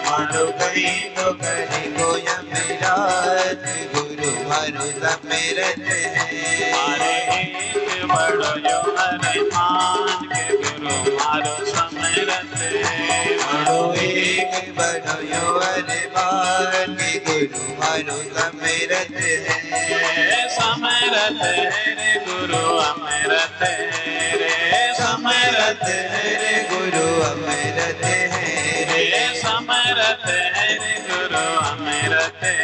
मारो कहीं तो करे गो यमराज गुरु मारो समरथ है।
मारे एक बड़ो जो अरमान के गुरु मारो समरथ है,
मारो एक बड़ो यो अरमान के गुरु मारो समरथ है।
समरथ है रे गुरु अमरथ है रे, समरथ है रे
गुरु अमरत है
रे, समरथ है रे गुरु अमरथ है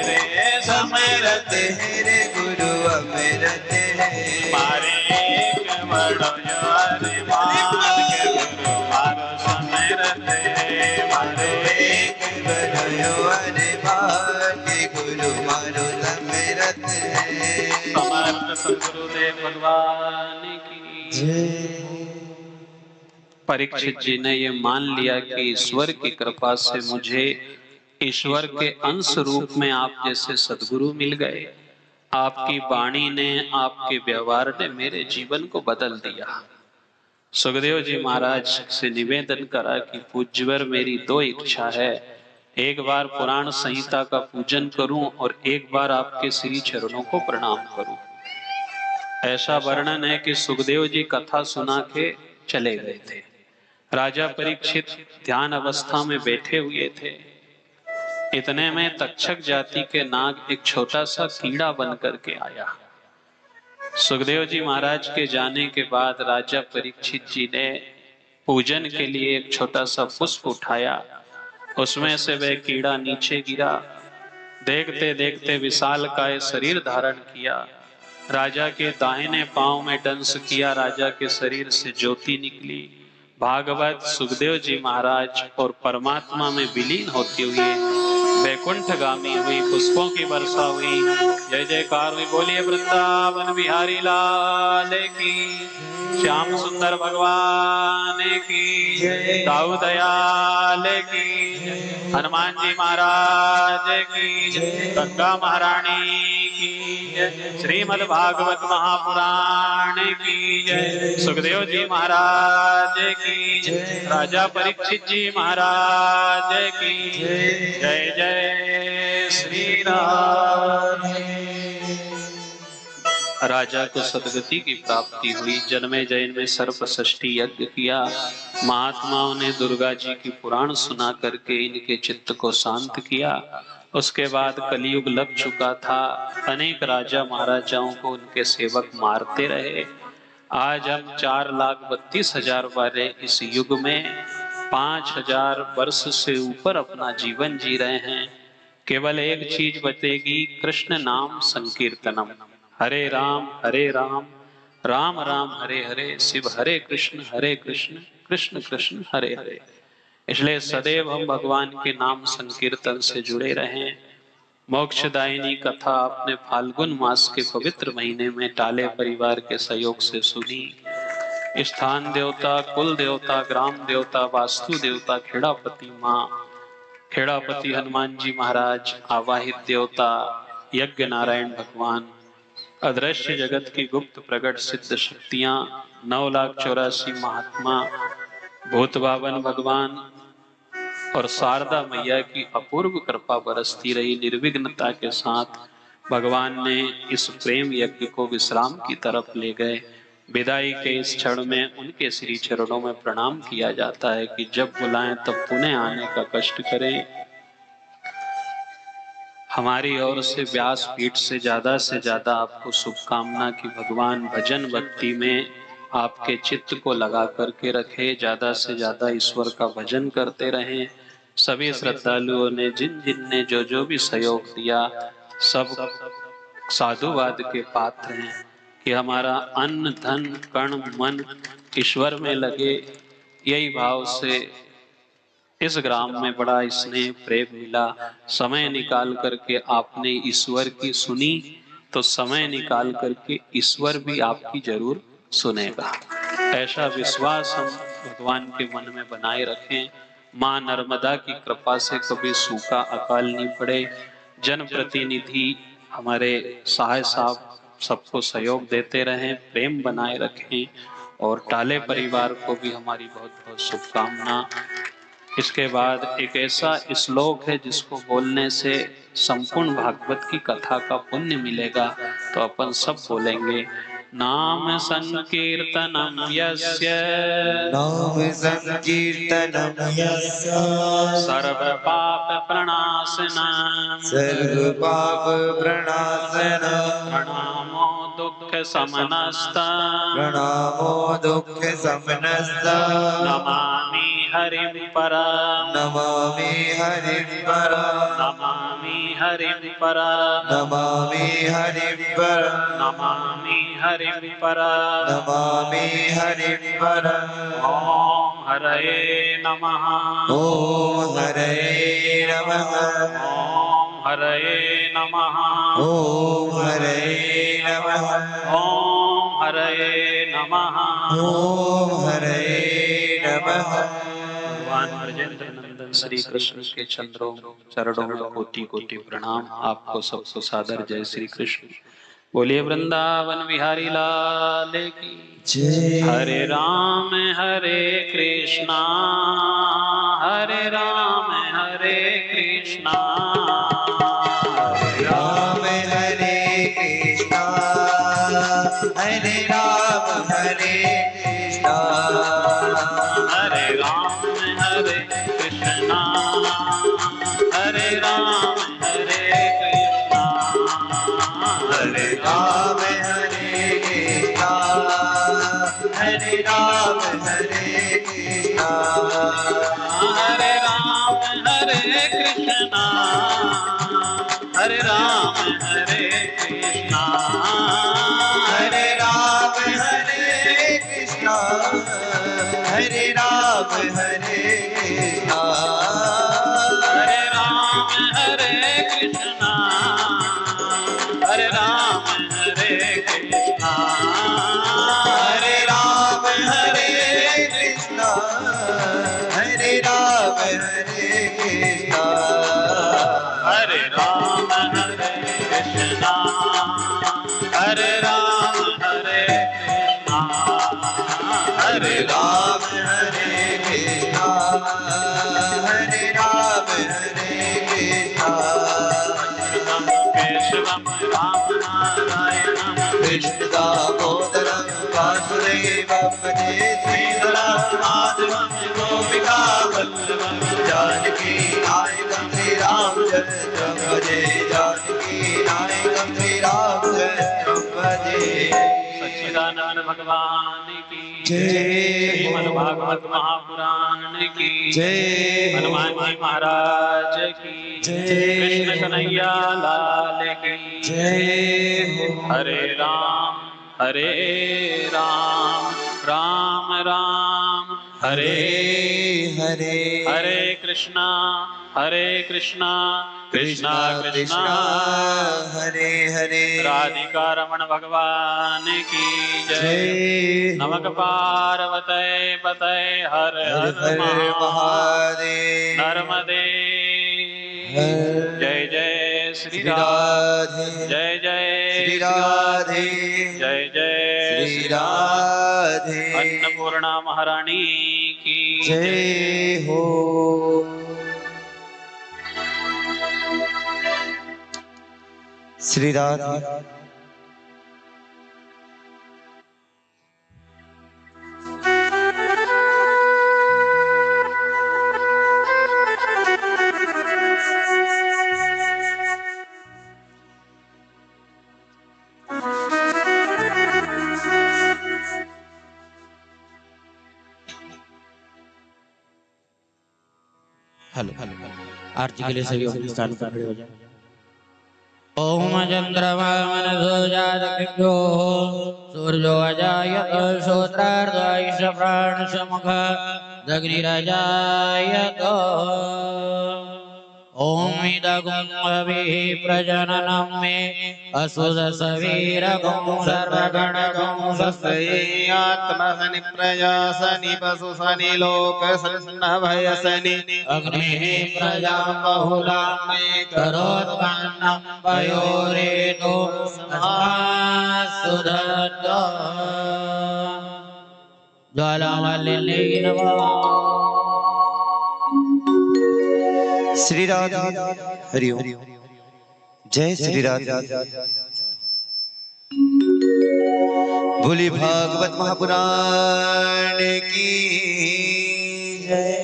रे, समरथ
है रे गुरु अमरत है।
मारे एक बड़ो जो अरमान के गुरु मारो समरथ है, मारे
एक बड़ो यो अरमान के गुरु मारो समरत है।
समर्थ सद्गुरुदेव भगवान की
जय।
परीक्षित जी ने ये मान लिया कि ईश्वर की कृपा से मुझे ईश्वर के अंश रूप में आप जैसे सद्गुरु मिल गए। आपकी वाणी ने, आपके व्यवहार ने मेरे जीवन को बदल दिया। सुखदेव जी महाराज से निवेदन करा कि पूज्यवर मेरी 2 इच्छा है, एक बार पुराण संहिता का पूजन करूं और एक बार आपके श्री चरणों को प्रणाम करूं। ऐसा वर्णन है कि सुखदेव जी कथा सुना के चले गए थे। राजा परीक्षित ध्यान अवस्था में बैठे हुए थे। इतने में तक्षक जाति के नाग एक छोटा सा कीड़ा बन करके आया। सुखदेव जी महाराज के जाने के बाद राजा परीक्षित जी ने पूजन के लिए एक छोटा सा पुष्प उठाया, उसमें से वह कीड़ा नीचे गिरा। देखते देखते विशालकाय शरीर धारण किया। राजा के दाहिने पांव में दंश किया, राजा के शरीर से ज्योति निकली। भागवत सुखदेव जी महाराज और परमात्मा में विलीन होती हुई वैकुंठगामी हुई, पुष्पों की वर्षा हुई। जय जयकार हुई। बोलिए वृंदावन बिहारी लाल की, श्याम सुंदर भगवान की, दाऊ दयाल की, हनुमान जी महाराज की, गंगा महारानी की, श्रीमद् भागवत महापुराण की जय, सुखदेव जी महाराज की जय, राजा परीक्षित जी महाराज की जय। जय श्री राम। राजा को सदगति की प्राप्ति हुई। जन्मेजय ने सर्पषष्ठी यज्ञ किया। महात्माओं ने दुर्गा जी की पुराण सुना करके इनके चित्त को शांत किया। उसके बाद कलयुग लग चुका था। अनेक राजा महाराजाओं को उनके सेवक मारते रहे। आज हम 4,32,000 वाले इस युग में 5,000 वर्ष से ऊपर अपना जीवन जी रहे हैं। केवल एक चीज बचेगी, कृष्ण नाम संकीर्तनम। हरे राम राम राम हरे हरे, शिव हरे कृष्ण कृष्ण कृष्ण हरे हरे। इसलिए सदैव हम भगवान के नाम संकीर्तन से जुड़े रहें। मोक्षदायिनी कथा आपने फाल्गुन मास के पवित्र महीने में टाले परिवार के सहयोग से सुनी। स्थान देवता, कुल देवता, ग्राम देवता, वास्तु देवता, खेड़ापति माँ, खेड़ापति हनुमान जी महाराज, आवाहित देवता, यज्ञ नारायण भगवान, अदृश्य जगत की गुप्त प्रकट सिद्ध शक्तियां, 9,84,000 महात्मा, भूत बावन भगवान और शारदा मैया की अपूर्व कृपा बरसती रही। निर्विघ्नता के साथ भगवान ने इस प्रेम यज्ञ को विश्राम की तरफ ले गए। विदाई के इस क्षण में उनके श्री चरणों में प्रणाम किया जाता है कि जब बुलाएं तब पुनः आने का कष्ट करें। हमारी ओर से व्यास पीठ से ज्यादा आपको शुभकामना कि भगवान भजन भक्ति में आपके चित्त को लगा करके रखे। ज्यादा से ज्यादा ईश्वर का भजन करते रहें। सभी श्रद्धालुओं ने जिन जिन ने जो भी सहयोग दिया, सब साधुवाद के पात्र हैं कि हमारा अन्न धन कण मन ईश्वर में लगे। यही भाव से इस ग्राम में बड़ा स्नेह प्रेम मिला। समय निकाल करके आपने ईश्वर की सुनी तो समय निकाल करके ईश्वर भी आपकी जरूर सुनेगा। ऐसा विश्वास हम भगवान के मन में बनाए रखें। माँ नर्मदा की कृपा से कभी सूखा अकाल नहीं पड़े। जनप्रतिनिधि हमारे सहाय साहब सबको सहयोग देते रहें, प्रेम बनाए रखें और टाले परिवार को भी हमारी बहुत बहुत शुभकामना। इसके बाद एक ऐसा श्लोक है जिसको बोलने से संपूर्ण भागवत की कथा का पुण्य मिलेगा, तो अपन सब बोलेंगे। नाम संकीर्तनम यस्य,
नाम संकीर्तनम यस्य,
सर्व पाप प्रणाशनम,
सर्व पाप प्रणाशनम,
प्रणामो दुख समनस्ता,
प्रणामो दुख समनस्ता,
नमामि हरिं परम,
नमामि हरिं परम,
नमामि हरिं परम,
नमामि हरिं परम,
नमामि हरिं परम,
नमामि हरिं परम।
ओम हरये नमः,
ओम हरये नमः,
ओम हरये नमः,
ओम हरये नमः,
ओम हरये नमः,
ओम हरये नमः।
भगवान ब्रजेंद्र नंदन श्री कृष्ण के चरणों में कोटि कोटि प्रणाम। आपको सबको सादर जय श्री कृष्ण। बोलिए वृंदावन बिहारी लाल की
जय।
हरे कृष्णा हरे राम हरे कृष्णा,
राम हरे कृष्णा, हरे राम हरे कृष्णा,
हरे राम हरे कृष्णा, हरे राम हरे कृष्णा,
हरे राम हरे कृष्णा, हरे राम हरे कृष्णा,
हरे राम हरे कृष्णा, हरे राम हरे कृष्णा,
हरे राम हरे कृष्णा, हरे राम हरे कृष्णा,
हरे राम हरे कृष्णा, हरे राम हरे कृष्णा,
हरे राम हरे कृष्णा, हरे राम हरे कृष्णा,
हरे राम हरे कृष्णा, हरे राम हरे कृष्णा, हरे
राम हरे कृष्णा, हरे राम हरे कृष्णा,
केशवम राम नारायणम
कृष्ण
भगवान की
जय।
श्रीमद् भागवत महापुराण की
जय।
हनुमान जी महाराज की
जय।
कृष्ण कन्हैया लाल की
जय।
हरे राम राम राम हरे
हरे
हरे कृष्णा कृष्णा
कृष्णा
कृष्णा
हरे हरे
राधिका रमण भगवान की जय।
जय।
नमक पार्वते पते हर
हर
हर
हर महादेव
नर्मदे
हर
जय जय श्री
श्री
राम
राधे
जय जय
श्री राधे
जय जय
श्री राधे
अन्नपूर्णा महारानी की
जय हो। श्री राधे
हेलो आरती के लिए सभी अपने स्थान पर खड़े हो जाए। ओम चंद्रमा मनसो जातकृभ्यो सूर्यो अजायत श्रोत्रार्धैष प्राण समुख दग्निरजायत ओम इदगुं अभिः प्रजननं मे असुदसवीरगुं सर्वगणगुं
सस्यै आत्मसनि प्रजासनि पशुसनि लोकसन्नभयसनि
अग्निः प्रजां बहुलां मे करोत्पन्नं पयोरेतो सुदत्त ज्वालावल्ली नमः।
श्री राधे हरि ओम। जय श्री राधे। बोली भागवत महापुराण की जय।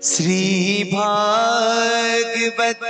श्री भागवत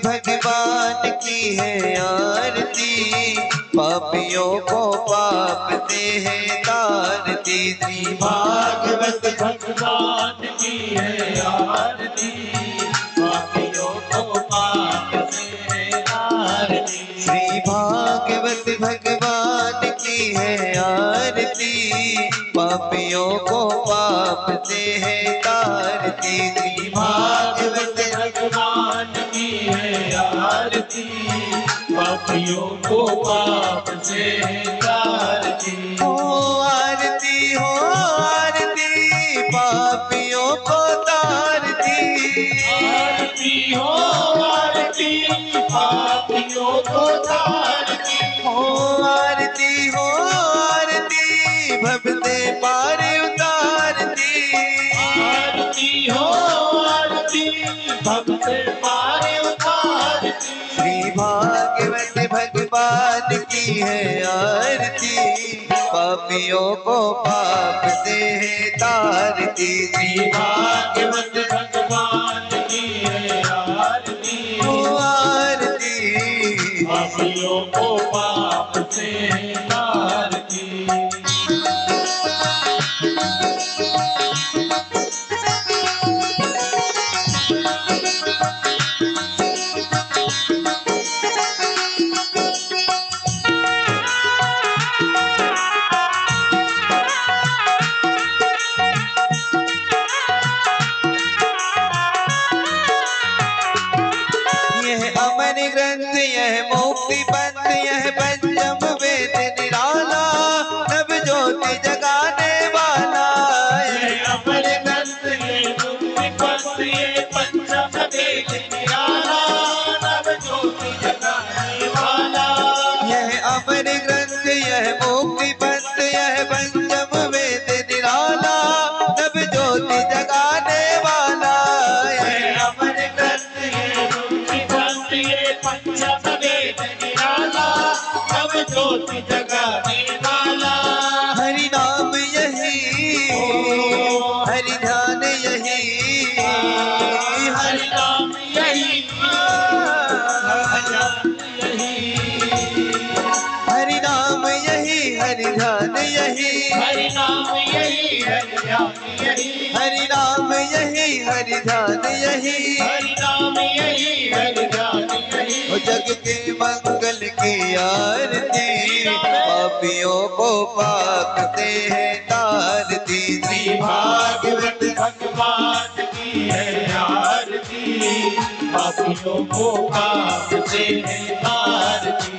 भगवान की है आरती। पापियों को पाप से है तारती। भागवत भगवान की है आरती। पापियों को पाप से है तारती। श्री
भागवत भगवान की है आरती। पापियों को पाप से है तारती।
श्री भागवत भगवान की है आरती। पापियों को पाप से है तारती। श्री
भागवत भगवान की है आरती। पापियों को पाप से है तारती।
हो आरती पापियों को तारती।
आरती हो आरती पापियों को तारती।
हो आरती भव से पार उतारती।
आरती हो आरती भव से पार उतारती।
श्री भागवत भगवान की है आरती। पापियों को पाप से है तारती।
श्री भागवत भगवान की है आरती।
हो आरती
पापियों को पाप से है तारती।
यह अमर ग्रंथ यह मुक्ति पंथ यह पंचम वेद निराला नव ज्योति जगाने वाला।
यह अमर ग्रंथ ये मुक्ति पंथ ये पंचम वेद निराला नव ज्योति जगाने वाला।
यह अमर ग्रंथ यह मुक्ति पंथ यह पंचम वेद निराला नव ज्योति जगाने वाला।
यह अमर ग्रंथ ये मुक्ति पंथ ये पंचम वेद निराला नव ज्योति जगाने वाला।
हरि नाम यही हरि ध्यान यही
हरि नाम यही
हरि नाम यही हरि ध्यान यही
हरि नाम यही हरि ध्यान यही
हरि नाम यही हरि ध्यान यही
हरि नाम यही हरि ध्यान यही।
ओ जग के मंगल की आरती पापियों को पाकते हैं तारती।
श्री भागवत भगवान की है आरती पापियों को कांपते हैं आरती।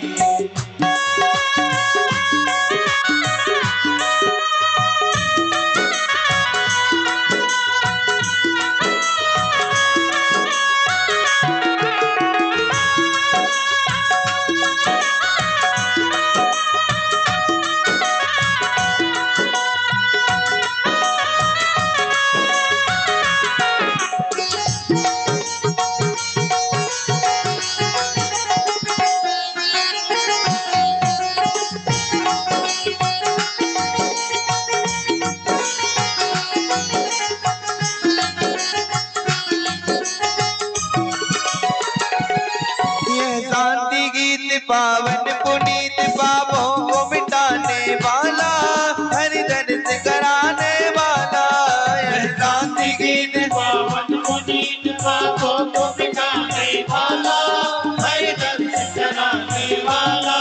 पावन पुनीत पापों को मिटाने वाला हरि दर्द कराने वाला। यह शांति गीत
पावन पुनीत पापों को मिटाने वाला हरि दर्द कराने वाला।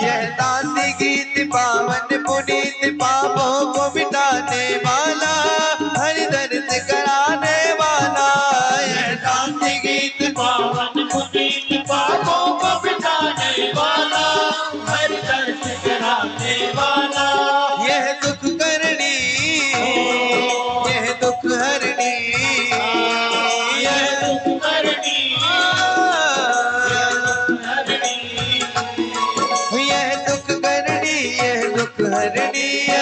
यह शांति गीत पावन पुनीत पापों को मिटाने वाला हरि दर्द कराने वाला।
यह शांति गीत पावन पुनीत पापों को मिटाने वाला हरि दर्द कराने वाला।
यह दुख करनी यह दुख हरनी
यह दुख करनी
यह दुख करनी यह दुख हरनी
यह दुख करनी यह दुख हरनी
यह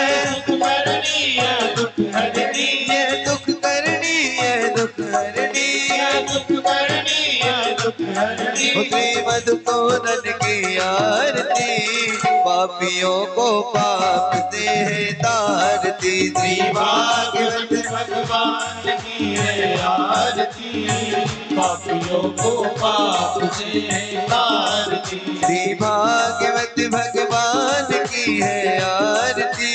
दुख करनी यह दुख हरनी
यह दुख करनी यह दुख हरनी।
श्री मधुसूदन की आरती पापियों को पाप से है तारती।
श्री भागवत भगवान की है आरती पापियों को पाप से है तारती।
श्री भागवत भगवान की है आरती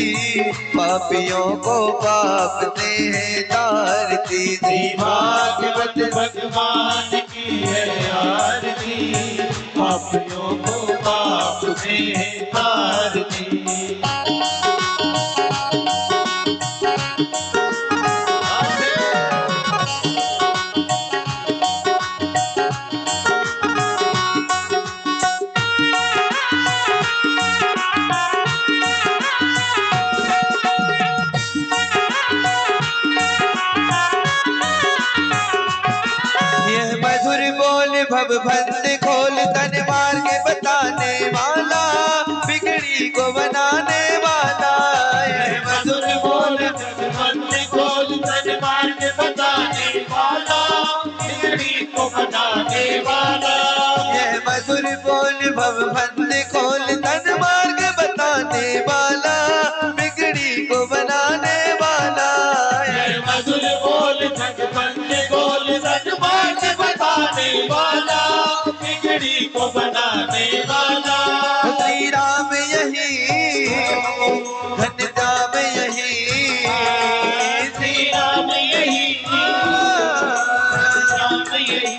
पापियों को पाप से है तारती।
श्री भागवत भगवान की है आरती पापियों को पाप से है तारती।
भव भंस खोल तन मार्ग बताने वाला बिगड़ी को बनाने वाला।
यह मधुर बोल भगवंत खोल तन मार्ग बताने वाला बिगड़ी को बनाने वाला।
यह मधुर बोल भव भंस खोल तन मार्ग बताने वाला बिगड़ी को बनाने वाला।
यह मधुर बोल भगवंत खोल तन मार्ग बताने वाला बिगड़ी को बनाने वाला।
श्री राम यही घन श्याम यही
श्री राम यही राम यही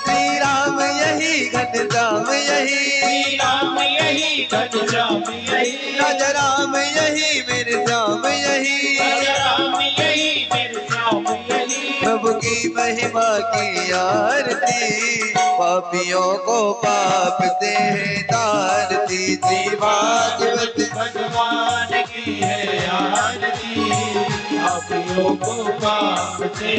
श्री राम यही घन श्याम यही
श्री राम यही घन श्याम यही
राजा राम यही मेरे श्याम यही
राजा राम यही मेरे श्याम यही
प्रभु की महिमा की आरती, पापियों को पाप से है तारती। श्री भागवत
भगवान की है आरती, पापियों को पाप से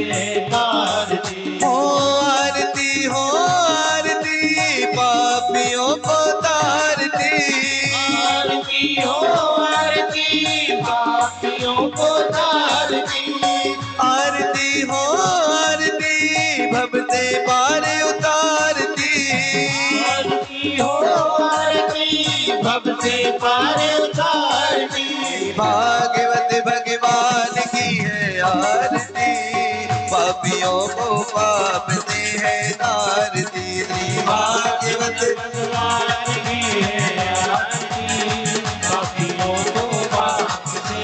तारती।
हो आरती, हो आरती, पापियों को तारती।
आरती हो आरती, पापियों को तारती।
आरती हो आरती, भव से पार उतारती।
आरती हो आरती, भव से पार उतारती।
भागवत भगवान की है आरती, पापियों को पाप से है तारती। श्री भागवत
भगवान की है आरती, पापियों को पाप से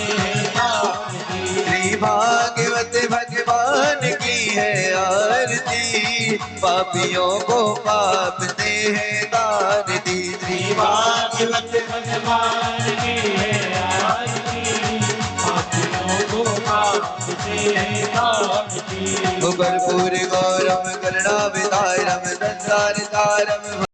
तारती।
श्री भागवत भगवान की है आरती, पापियों को पाप से है तारती। श्री
भागवत भगवान की है आरती, पापियों को पाप से तारती।
कर्पूर गौरम करुणावतारम संसार सारम